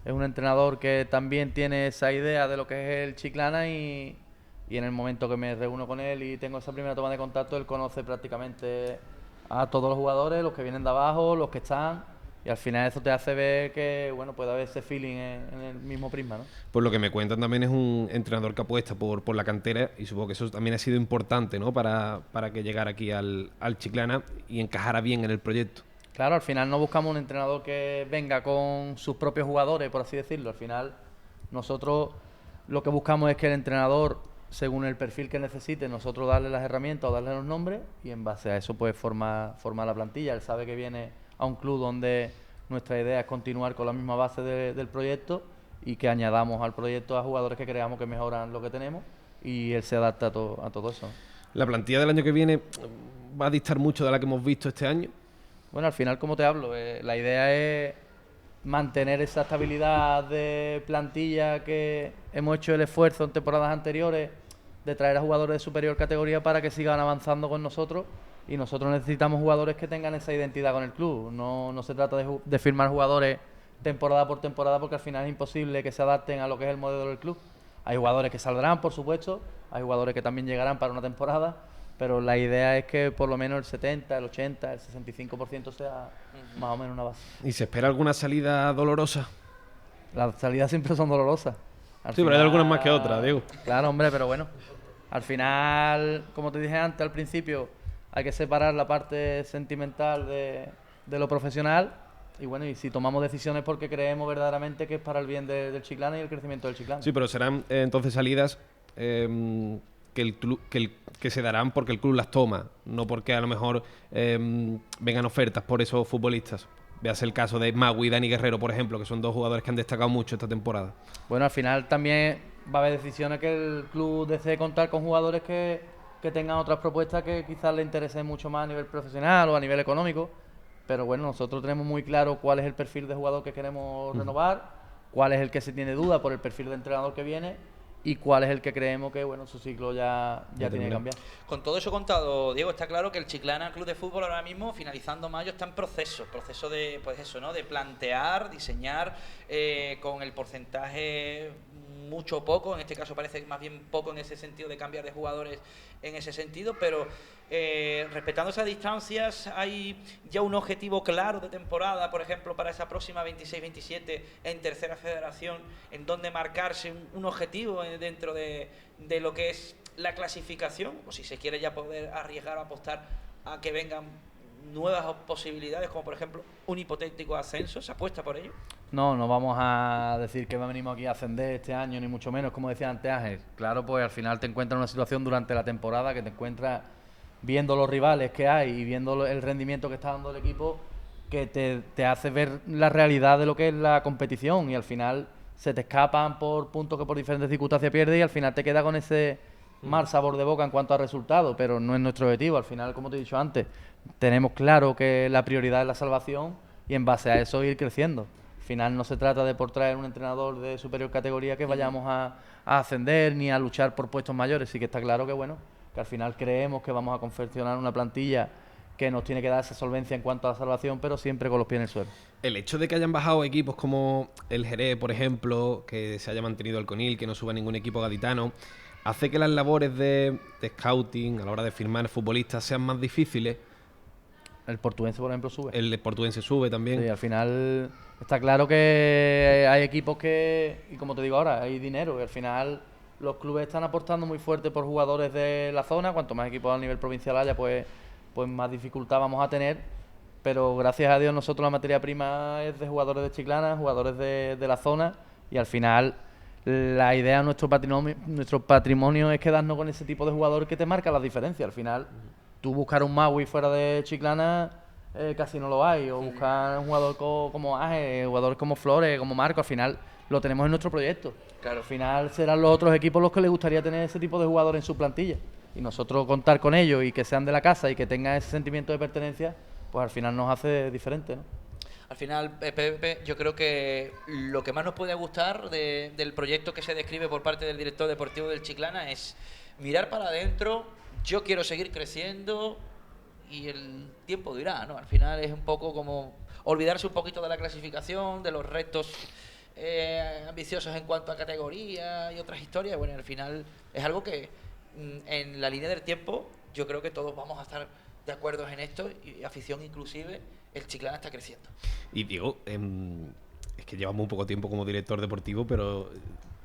es un entrenador que también tiene esa idea de lo que es el Chiclana y en el momento que me reúno con él y tengo esa primera toma de contacto, él conoce prácticamente a todos los jugadores, los que vienen de abajo, los que están, y al final eso te hace ver que bueno, puede haber ese feeling en el mismo prisma, ¿no? Por lo que me cuentan, también es un entrenador que apuesta por la cantera, y supongo que eso también ha sido importante, ¿no? Para que llegara aquí al Chiclana y encajara bien en el proyecto. Claro, al final no buscamos un entrenador que venga con sus propios jugadores, por así decirlo. Al final nosotros lo que buscamos es que el entrenador, según el perfil que necesite, nosotros darle las herramientas o darle los nombres, y en base a eso pues forma la plantilla. Él sabe que viene a un club donde nuestra idea es continuar con la misma base del proyecto y que añadamos al proyecto a jugadores que creamos que mejoran lo que tenemos, y él se adapta a todo eso. La plantilla del año que viene va a distar mucho de la que hemos visto este año. Bueno, al final, como te hablo, la idea es mantener esa estabilidad de plantilla que hemos hecho el esfuerzo en temporadas anteriores de traer a jugadores de superior categoría para que sigan avanzando con nosotros, y nosotros necesitamos jugadores que tengan esa identidad con el club. No se trata de firmar jugadores temporada por temporada, porque al final es imposible que se adapten a lo que es el modelo del club. Hay jugadores que saldrán, por supuesto, hay jugadores que también llegarán para una temporada, pero la idea es que por lo menos el 70, el 80, el 65% sea más o menos una base. ¿Y se espera alguna salida dolorosa? Las salidas siempre son dolorosas. Sí, pero hay algunas más que otras, Diego. Claro, hombre, pero bueno. Al final, como te dije antes, al principio, hay que separar la parte sentimental de lo profesional. Y bueno, y si tomamos decisiones porque creemos verdaderamente que es para el bien del Chiclana y el crecimiento del Chiclana. Sí, pero serán entonces salidas que se darán porque el club las toma, no porque a lo mejor vengan ofertas por esos futbolistas. Veas el caso de Magui y Dani Guerrero, por ejemplo, que son dos jugadores que han destacado mucho esta temporada. Bueno, al final también va a haber decisiones que el club desee contar con jugadores que tengan otras propuestas que quizás le interesen mucho más a nivel profesional o a nivel económico. Pero bueno, nosotros tenemos muy claro cuál es el perfil de jugador que queremos renovar, cuál es el que se tiene duda por el perfil de entrenador que viene, y cuál es el que creemos que bueno, su ciclo ya tiene que cambiar. Con todo eso contado, Diego, está claro que el Chiclana Club de Fútbol ahora mismo, finalizando mayo, está en proceso de, pues eso, ¿no? De plantear, diseñar con el porcentaje mucho o poco, en este caso parece más bien poco en ese sentido de cambiar de jugadores en ese sentido, pero respetando esas distancias, ¿hay ya un objetivo claro de temporada, por ejemplo, para esa próxima 26-27 en Tercera Federación, en donde marcarse un objetivo dentro de lo que es la clasificación, o si se quiere ya poder arriesgar a apostar a que vengan nuevas posibilidades, como por ejemplo un hipotético ascenso? ¿Se apuesta por ello? No vamos a decir que venimos aquí a ascender este año, ni mucho menos, como decía antes Ángel. Claro, pues al final te encuentras en una situación durante la temporada que te encuentras viendo los rivales que hay y viendo el rendimiento que está dando el equipo, que te hace ver la realidad de lo que es la competición, y al final se te escapan por puntos que por diferentes circunstancias pierdes, y al final te queda con ese mal sabor de boca en cuanto a resultados, pero no es nuestro objetivo. Al final, como te he dicho antes, tenemos claro que la prioridad es la salvación y en base a eso ir creciendo. Al final no se trata de por traer un entrenador de superior categoría que vayamos a ascender ni a luchar por puestos mayores. Sí que está claro que bueno, que al final creemos que vamos a confeccionar una plantilla que nos tiene que dar esa solvencia en cuanto a la salvación, pero siempre con los pies en el suelo. El hecho de que hayan bajado equipos como el Jerez, por ejemplo, que se haya mantenido el Conil, que no suba ningún equipo gaditano, hace que las labores de scouting a la hora de firmar futbolistas sean más difíciles. El Portuense, por ejemplo, sube. El Portuense sube también. Sí, al final está claro que hay equipos que, y como te digo ahora, hay dinero, y al final los clubes están apostando muy fuerte por jugadores de la zona. Cuanto más equipos a nivel provincial haya, pues más dificultad vamos a tener, pero gracias a Dios nosotros la materia prima es de jugadores de Chiclana, jugadores de la zona, y al final la idea de nuestro patrimonio es quedarnos con ese tipo de jugador que te marca las diferencias. Al final tú buscar un Maui fuera de Chiclana casi no lo hay, o buscar un jugador como Ángel, jugadores como Flores, como Marco, al final lo tenemos en nuestro proyecto. Claro. Al final serán los otros equipos los que les gustaría tener ese tipo de jugadores en su plantilla, y nosotros contar con ellos y que sean de la casa y que tengan ese sentimiento de pertenencia, pues al final nos hace diferente, ¿no? Al final, Pepe, yo creo que lo que más nos puede gustar del proyecto que se describe por parte del director deportivo del Chiclana es mirar para adentro. Yo quiero seguir creciendo y el tiempo dirá, ¿no? Al final es un poco como olvidarse un poquito de la clasificación, de los retos ambiciosos en cuanto a categoría y otras historias. Bueno, al final es algo que en la línea del tiempo yo creo que todos vamos a estar de acuerdo en esto, y afición inclusive. El Chiclana está creciendo. Y Diego, es que llevamos un poco tiempo como director deportivo, pero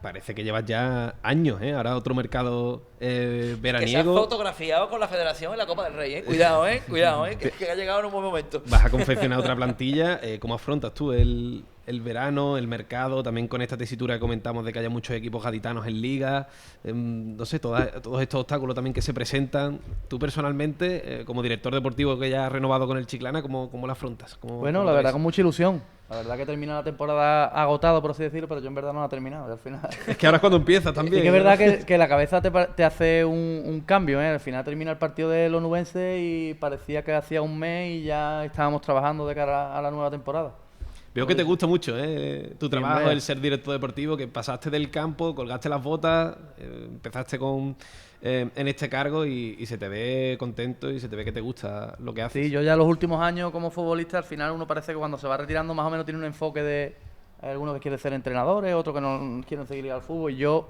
parece que llevas ya años, ¿eh? Ahora otro mercado veraniego. Que se ha fotografiado con la Federación en la Copa del Rey, ¿eh? Cuidado, Cuidado, que ha llegado en un buen momento. Vas a confeccionar otra plantilla. ¿Cómo afrontas tú el verano, el mercado, también con esta tesitura que comentamos de que haya muchos equipos gaditanos en liga? No sé, todos estos obstáculos también que se presentan. Tú personalmente, como director deportivo que ya has renovado con el Chiclana, ¿cómo lo afrontas? Bueno, la verdad, con mucha ilusión. La verdad que termina la temporada agotado, por así decirlo, pero yo en verdad no la he terminado. Al final... Es que ahora es cuando empieza también. Es que es verdad que la cabeza te hace un cambio, ¿eh? Al final termina el partido de los nubenses y parecía que hacía un mes y ya estábamos trabajando de cara a la nueva temporada. Veo que te gusta mucho tu trabajo, el ser director deportivo, que pasaste del campo, colgaste las botas, empezaste en este cargo y se te ve contento y se te ve que te gusta lo que haces. Sí, yo ya los últimos años como futbolista, al final uno parece que cuando se va retirando más o menos tiene un enfoque de algunos que quieren ser entrenadores, otros que no quieren seguir al fútbol, y yo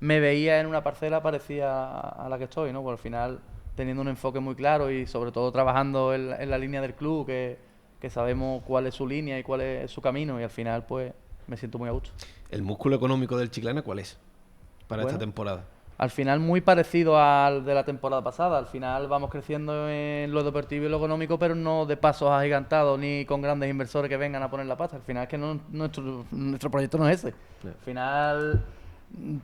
me veía en una parcela parecida a la que estoy, ¿no? Pues al final teniendo un enfoque muy claro y sobre todo trabajando en la línea del club, que sabemos cuál es su línea y cuál es su camino, y al final pues me siento muy a gusto. ¿El músculo económico del Chiclana cuál es para esta temporada? Al final muy parecido al de la temporada pasada. Al final vamos creciendo en lo deportivo y lo económico, pero no de pasos agigantados ni con grandes inversores que vengan a poner la pasta. Al final es que nuestro proyecto no es ese. Al final,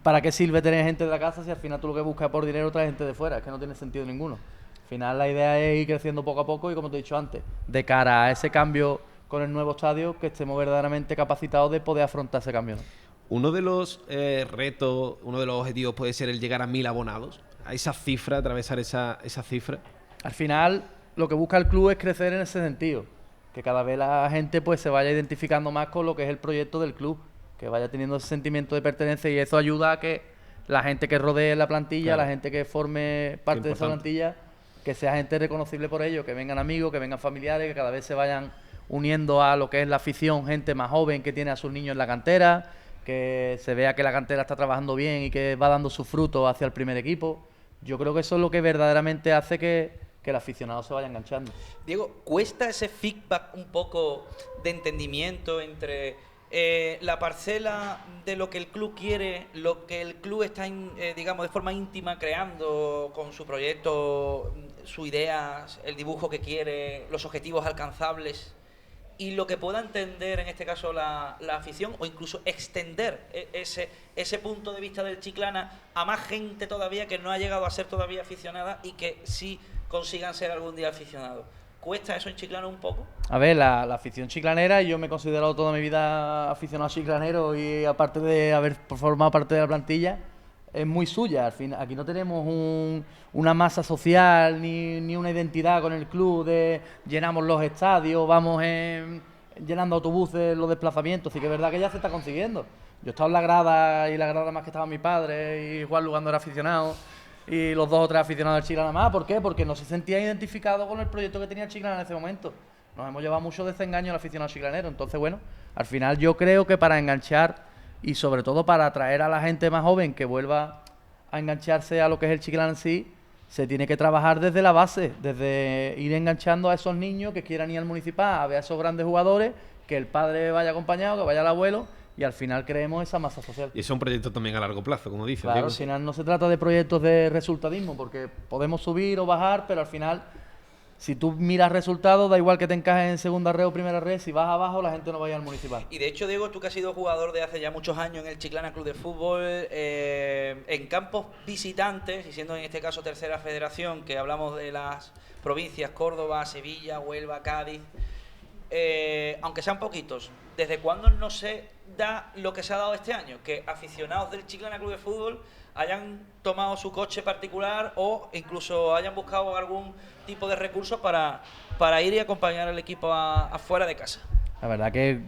¿para qué sirve tener gente de la casa si al final tú lo que buscas por dinero traes gente de fuera? Es que no tiene sentido ninguno. Al final la idea es ir creciendo poco a poco y, como te he dicho antes, de cara a ese cambio con el nuevo estadio, que estemos verdaderamente capacitados de poder afrontar ese cambio, ¿no? Uno de los retos, uno de los objetivos puede ser el llegar a 1000 abonados, a esa cifra, atravesar esa cifra. Al final, lo que busca el club es crecer en ese sentido, que cada vez la gente pues se vaya identificando más con lo que es el proyecto del club, que vaya teniendo ese sentimiento de pertenencia, y eso ayuda a que la gente que rodee la plantilla, claro, la gente que forme parte de esa plantilla, que sea gente reconocible por ello, que vengan amigos, que vengan familiares, que cada vez se vayan uniendo a lo que es la afición, gente más joven que tiene a sus niños en la cantera, que se vea que la cantera está trabajando bien y que va dando sus frutos hacia el primer equipo. Yo creo que eso es lo que verdaderamente hace que el aficionado se vaya enganchando. Diego, ¿cuesta ese feedback un poco de entendimiento entre la parcela de lo que el club quiere, lo que el club está, digamos, de forma íntima creando con su proyecto, su idea, el dibujo que quiere, los objetivos alcanzables y lo que pueda entender en este caso la afición o incluso extender ese punto de vista del Chiclana a más gente todavía que no ha llegado a ser todavía aficionada y que sí consigan ser algún día aficionados. ¿Cuesta eso en Chiclana un poco? A ver, la afición chiclanera, yo me he considerado toda mi vida aficionado chiclanero y aparte de haber formado parte de la plantilla, es muy suya. Al fin, aquí no tenemos una masa social ni una identidad con el club de llenamos los estadios, vamos llenando autobuses, los desplazamientos. Sí que es verdad que ya se está consiguiendo. Yo he estado en la grada y la grada más que estaba mi padre y Juan Lugando era aficionado y los 2 o 3 aficionados del Chiclana más. ¿Por qué? Porque no se sentía identificado con el proyecto que tenía el Chiclana en ese momento. Nos hemos llevado mucho desengaño al aficionado chiclanero. Entonces, bueno, al final yo creo que para enganchar y sobre todo para atraer a la gente más joven que vuelva a engancharse a lo que es el Chiclana en sí, se tiene que trabajar desde la base, desde ir enganchando a esos niños que quieran ir al municipal a ver a esos grandes jugadores, que el padre vaya acompañado, que vaya el abuelo y al final creemos esa masa social. Y eso es un proyecto también a largo plazo, como dices. Claro, al final no se trata de proyectos de resultadismo, porque podemos subir o bajar, pero al final, si tú miras resultados, da igual que te encajes en segunda red o primera red, si vas abajo la gente no va a ir al municipal. Y de hecho, Diego, tú que has sido jugador de hace ya muchos años en el Chiclana Club de Fútbol, en campos visitantes, y siendo en este caso tercera federación, que hablamos de las provincias Córdoba, Sevilla, Huelva, Cádiz, aunque sean poquitos, ¿desde cuándo no se da lo que se ha dado este año? Que aficionados del Chiclana Club de Fútbol hayan tomado su coche particular o incluso hayan buscado algún tipo de recursos para ir y acompañar al equipo afuera de casa. La verdad que,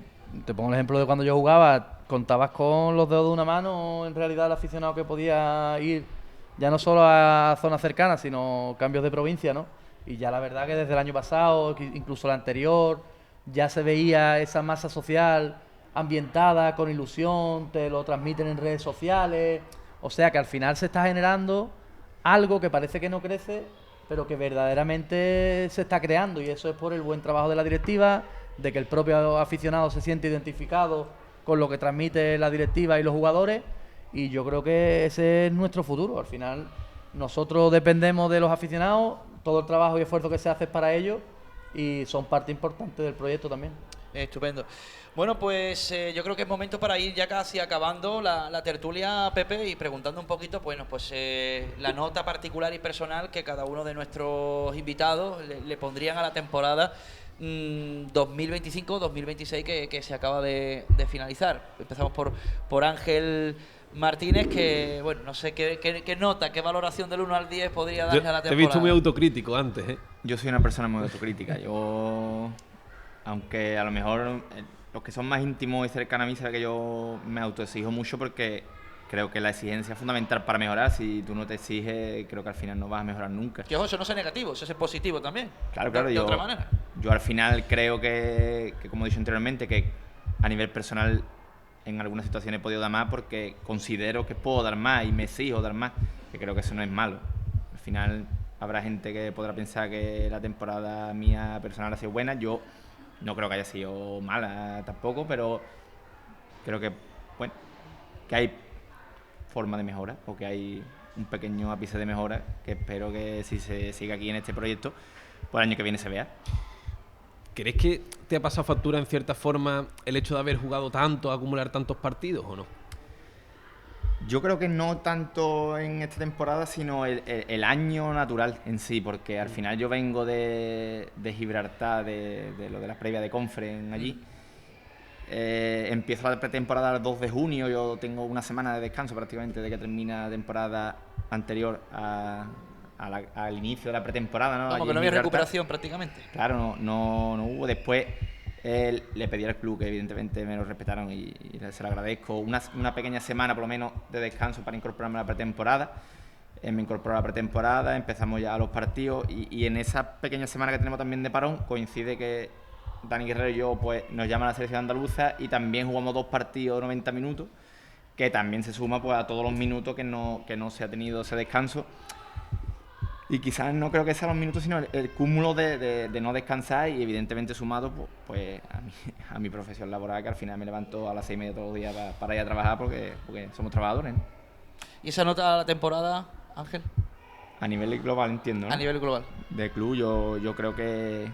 te pongo el ejemplo de cuando yo jugaba, contabas con los dedos de una mano en realidad el aficionado que podía ir ya no solo a zonas cercanas, sino cambios de provincia, ¿no? Y ya la verdad que desde el año pasado, incluso el anterior, ya se veía esa masa social ambientada, con ilusión, te lo transmiten en redes sociales. O sea que al final se está generando algo que parece que no crece, pero que verdaderamente se está creando, y eso es por el buen trabajo de la directiva, de que el propio aficionado se siente identificado con lo que transmite la directiva y los jugadores, y yo creo que ese es nuestro futuro. Al final nosotros dependemos de los aficionados, todo el trabajo y esfuerzo que se hace es para ellos y son parte importante del proyecto también. Estupendo. Bueno, pues yo creo que es momento para ir ya casi acabando la tertulia, Pepe, y preguntando un poquito, bueno, pues la nota particular y personal que cada uno de nuestros invitados le pondrían a la temporada 2025-2026 que se acaba de finalizar. Empezamos por Ángel Martínez, que, bueno, no sé qué nota, qué valoración del 1 al 10 podría darle a la temporada. Te he visto muy autocrítico antes, ¿eh? Yo soy una persona muy autocrítica. Yo, aunque a lo mejor los que son más íntimos y cercanos a mí saben que yo me autoexijo mucho, porque creo que la exigencia es fundamental para mejorar. Si tú no te exiges, creo que al final no vas a mejorar nunca. Que ojo, eso no es negativo, eso es positivo también. Claro, de otra manera. Yo al final creo que, como he dicho anteriormente, que a nivel personal en algunas situaciones he podido dar más porque considero que puedo dar más y me exijo dar más, que creo que eso no es malo. Al final habrá gente que podrá pensar que la temporada mía personal ha sido buena. Yo no creo que haya sido mala tampoco, pero creo que, bueno, que hay forma de mejora, o que hay un pequeño ápice de mejora, que espero que si se sigue aquí en este proyecto, por el año que viene se vea. ¿Crees que te ha pasado factura en cierta forma el hecho de haber jugado tanto, acumular tantos partidos o no? Yo creo que no tanto en esta temporada, sino el año natural en sí, porque al final yo vengo de Gibraltar, de lo de las previas de Conference allí. Empiezo la pretemporada el 2 de junio, yo tengo una semana de descanso prácticamente de que termina la temporada anterior al inicio de la pretemporada, ¿no? Como que no había recuperación prácticamente. Claro, no hubo. Después le pedí al club que evidentemente me lo respetaron y se lo agradezco. Una pequeña semana por lo menos de descanso para incorporarme a la pretemporada. Me incorporé a la pretemporada, empezamos ya los partidos y en esa pequeña semana que tenemos también de parón coincide que Dani Guerrero y yo pues nos llaman a la selección andaluza y también jugamos 2 partidos de 90 minutos, que también se suma pues a todos los minutos que no se ha tenido ese descanso. Y quizás no creo que sean los minutos, sino el cúmulo de no descansar y evidentemente sumado pues a mi profesión laboral, que al final me levanto a las 6:30 todos los días para ir a trabajar porque somos trabajadores, ¿no? ¿Y esa nota a la temporada, Ángel? A nivel global, entiendo, ¿no? A nivel global. De club yo creo que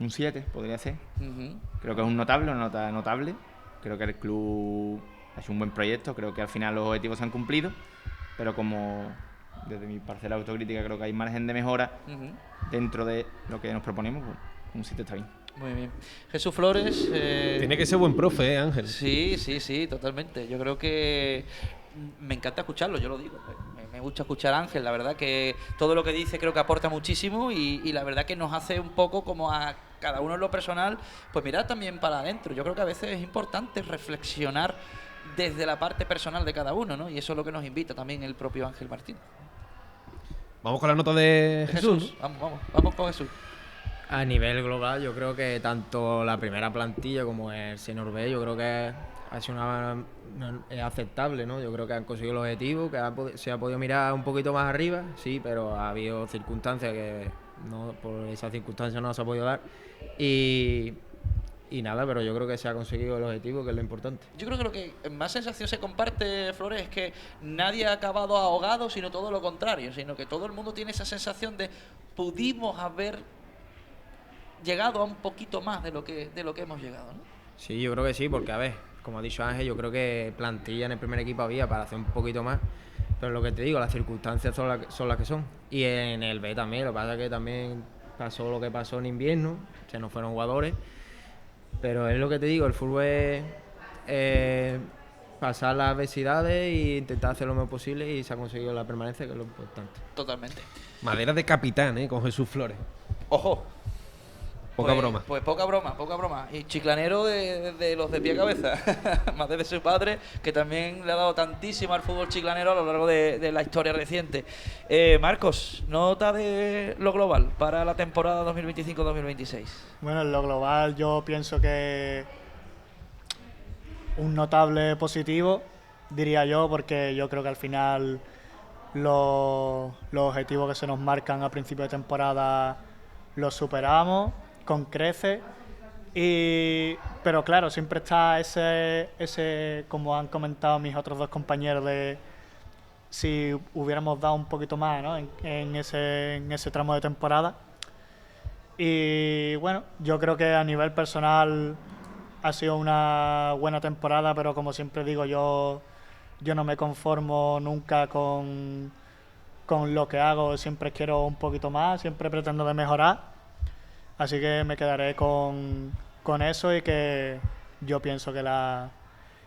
un 7 podría ser. Ujú. Creo que es una nota notable. Creo que el club ha hecho un buen proyecto, creo que al final los objetivos se han cumplido, pero como desde mi parcela autocrítica creo que hay margen de mejora Ujú. dentro de lo que nos proponemos, pues un 7 está bien. Muy bien. Jesús Flores. Tiene que ser buen profe, Ángel. Sí, totalmente. Yo creo que me encanta escucharlo, yo lo digo. Me gusta escuchar a Ángel, la verdad que todo lo que dice creo que aporta muchísimo y la verdad que nos hace un poco como a cada uno en lo personal, pues mirar también para adentro. Yo creo que a veces es importante reflexionar desde la parte personal de cada uno, ¿no? Y eso es lo que nos invita también el propio Ángel Martín. Vamos con la nota de Jesús. Vamos con Jesús. A nivel global, yo creo que tanto la primera plantilla como el Senior B, yo creo que ha sido es aceptable, ¿no? Yo creo que han conseguido el objetivo, que se ha podido mirar un poquito más arriba, sí, pero ha habido circunstancias que no, por esas circunstancias no se ha podido dar. Y nada, pero yo creo que se ha conseguido el objetivo, que es lo importante. Yo creo que lo que más sensación se comparte, Flores, es que nadie ha acabado ahogado, sino todo lo contrario, sino que todo el mundo tiene esa sensación de pudimos haber llegado a un poquito más de lo que hemos llegado, ¿no? Sí, yo creo que sí, porque a ver, como ha dicho Ángel, yo creo que plantilla en el primer equipo había para hacer un poquito más, pero lo que te digo, las circunstancias son las que son. Y en el B también, lo que pasa es que también pasó lo que pasó en invierno, se nos fueron jugadores, pero es lo que te digo, el fútbol es pasar las adversidades e intentar hacer lo mejor posible y se ha conseguido la permanencia, que es lo importante. Totalmente. Madera de capitán, con Jesús Flores. Ojo. Poca broma. Pues poca broma. Y chiclanero de los de pie a cabeza. Más desde su padre, que también le ha dado tantísimo al fútbol chiclanero a lo largo de la historia reciente. Marcos, nota de lo global para la temporada 2025-2026. Bueno, en lo global yo pienso que un notable positivo, diría yo, porque yo creo que al final los objetivos que se nos marcan a principio de temporada los superamos con creces, pero claro, siempre está ese, como han comentado mis otros dos compañeros, de si hubiéramos dado un poquito más, ¿no? en ese tramo de temporada. Y bueno, yo creo que a nivel personal ha sido una buena temporada, pero como siempre digo, yo no me conformo nunca con lo que hago, siempre quiero un poquito más, siempre pretendo de mejorar. Así que me quedaré con eso y que yo pienso que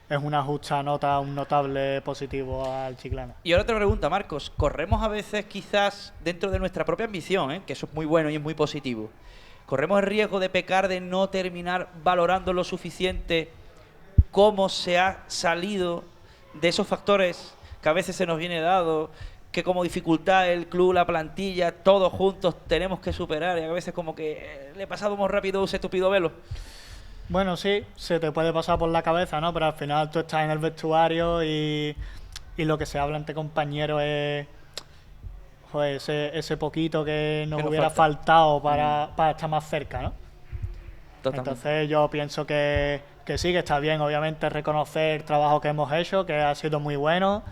es una justa nota, un notable positivo al Chiclana. Y ahora te pregunta, Marcos, ¿corremos a veces quizás dentro de nuestra propia ambición, que eso es muy bueno y es muy positivo, corremos el riesgo de pecar de no terminar valorando lo suficiente cómo se ha salido de esos factores que a veces se nos viene dado, que como dificultad el club, la plantilla, todos juntos tenemos que superar, y a veces como que le pasamos rápido ese estúpido velo? Bueno, sí, se te puede pasar por la cabeza, ¿no? Pero al final tú estás en el vestuario y lo que se habla entre compañeros es pues, ese poquito que nos hubiera faltado para estar más cerca, ¿no? Totalmente. Entonces yo pienso que sí, que está bien, obviamente, reconocer el trabajo que hemos hecho, que ha sido muy bueno,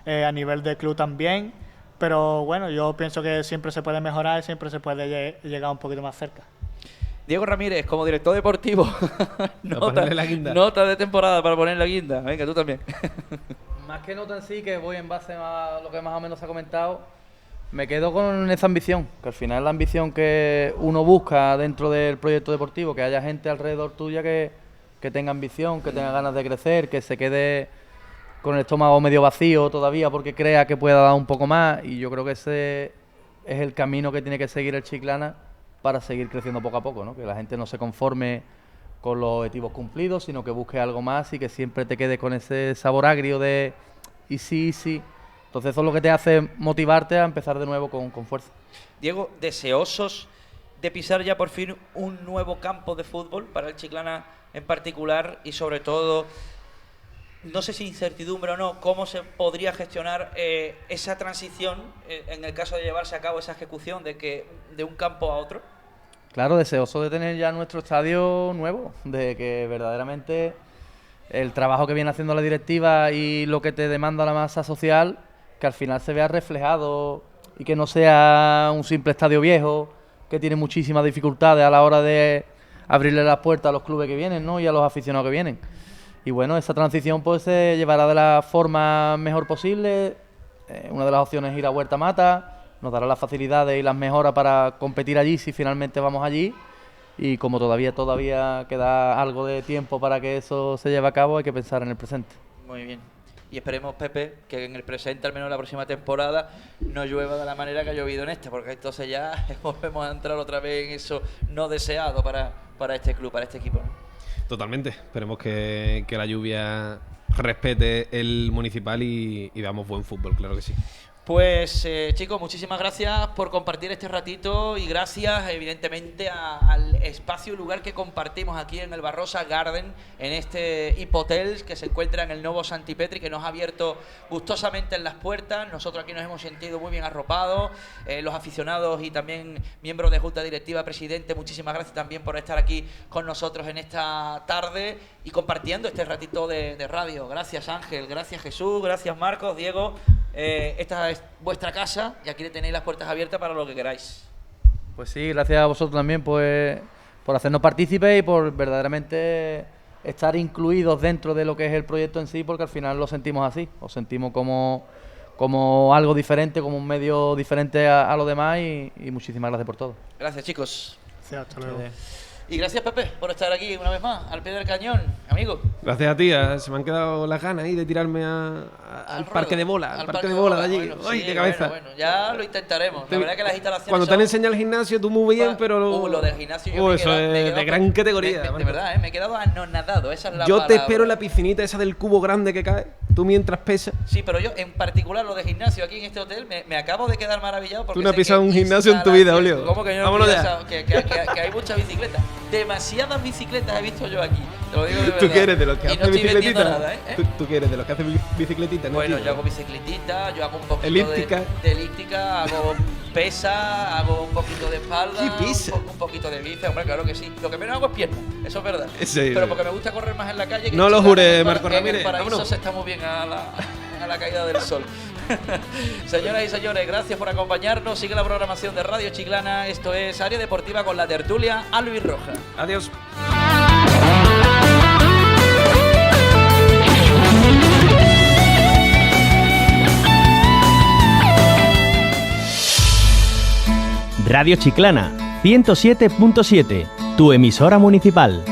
a nivel de club también, pero bueno, yo pienso que siempre se puede mejorar y siempre se puede llegar un poquito más cerca. Diego Ramírez, como director deportivo, nota de temporada para poner la guinda. Venga, tú también. Más que nota en sí, que voy en base a lo que más o menos se ha comentado, me quedo con esa ambición, que al final es la ambición que uno busca dentro del proyecto deportivo, que haya gente alrededor tuya que tenga ambición, que tenga ganas de crecer, que se quede con el estómago medio vacío todavía porque crea que pueda dar un poco más, y yo creo que ese es el camino que tiene que seguir el Chiclana para seguir creciendo poco a poco, ¿no? Que la gente no se conforme con los objetivos cumplidos, sino que busque algo más y que siempre te quede con ese sabor agrio de y sí. Entonces eso es lo que te hace motivarte a empezar de nuevo con fuerza. Diego, deseosos de pisar ya por fin un nuevo campo de fútbol para el Chiclana en particular, y sobre todo no sé si incertidumbre o no, cómo se podría gestionar esa transición en el caso de llevarse a cabo esa ejecución de un campo a otro. Claro, deseoso de tener ya nuestro estadio nuevo, de que verdaderamente el trabajo que viene haciendo la directiva y lo que te demanda la masa social, que al final se vea reflejado y que no sea un simple estadio viejo que tiene muchísimas dificultades a la hora de abrirle las puertas a los clubes que vienen, ¿no? Y a los aficionados que vienen. Y bueno, esa transición pues se llevará de la forma mejor posible. Una de las opciones es ir a Huerta Mata, nos dará las facilidades y las mejoras para competir allí si finalmente vamos allí. Y como todavía queda algo de tiempo para que eso se lleve a cabo, hay que pensar en el presente. Muy bien. Y esperemos, Pepe, que en el presente, al menos la próxima temporada, no llueva de la manera que ha llovido en este, porque entonces ya volvemos a entrar otra vez en eso no deseado para este club, para este equipo, ¿no? Totalmente. Esperemos que la lluvia respete el municipal y veamos buen fútbol, claro que sí. Pues chicos, muchísimas gracias por compartir este ratito y gracias evidentemente al espacio y lugar que compartimos aquí en el Barrosa Garden, en este hipotel que se encuentra en el nuevo Santipetri, que nos ha abierto gustosamente en las puertas. Nosotros aquí nos hemos sentido muy bien arropados, los aficionados y también miembros de Junta Directiva, presidente, muchísimas gracias también por estar aquí con nosotros en esta tarde y compartiendo este ratito de radio. Gracias Ángel, gracias Jesús, gracias Marcos, Diego. Esta es vuestra casa y aquí le tenéis las puertas abiertas para lo que queráis. Pues sí, gracias a vosotros también pues, por hacernos partícipes y por verdaderamente estar incluidos dentro de lo que es el proyecto en sí, porque al final lo sentimos así, lo sentimos como algo diferente, como un medio diferente a lo demás y muchísimas gracias por todo. Gracias chicos. Sí, hasta luego. Y gracias Pepe por estar aquí una vez más, al pie del cañón, amigo. Gracias a ti, se me han quedado las ganas ahí de tirarme al parque de bola, al parque de bola de allí. Bueno, ¡Ay, sí, de cabeza! Bueno, ya lo intentaremos. La verdad que las instalaciones Cuando te han enseñado el gimnasio, tú muy bien, pero lo del gimnasio yo me he eso quedado, es de gran categoría. De verdad, me he quedado anonadado, esa es la Yo te palabra. espero en la piscinita esa del cubo grande que cae, tú mientras pesas. Sí, pero yo en particular lo de gimnasio aquí en este hotel me acabo de quedar maravillado porque Tú no has sé pisado que un gimnasio en tu vida, instalación- Olio. ¿Cómo que yo no he Vámonos pisado? Que hay muchas bicicletas. Demasiadas bicicletas he visto yo aquí. Te lo digo de verdad. ¿Tú quieres de los que Y no hacen estoy vendiendo bicicletita? nada, ¿eh? ¿Tú quieres de los que hacen bicicletita? ¿no, Bueno, tío? yo hago bicicletita, yo hago un poquito Elíptica. de elíptica, hago pesa, hago un poquito de espalda, ¿Qué pesa? un poquito de bíceps, hombre, claro que sí. Lo que menos hago es pierna, eso es verdad. Sí, Pero sí. porque me gusta correr más en la calle. Que No en lo Chiclana, jures, que en Marco el Ramírez, paraíso vámonos. se está muy bien a la caída del sol. Señoras y señores, gracias por acompañarnos. Sigue la programación de Radio Chiclana. Esto es Área Deportiva con la tertulia Albirroja. Adiós. Radio Chiclana 107.7, tu emisora municipal.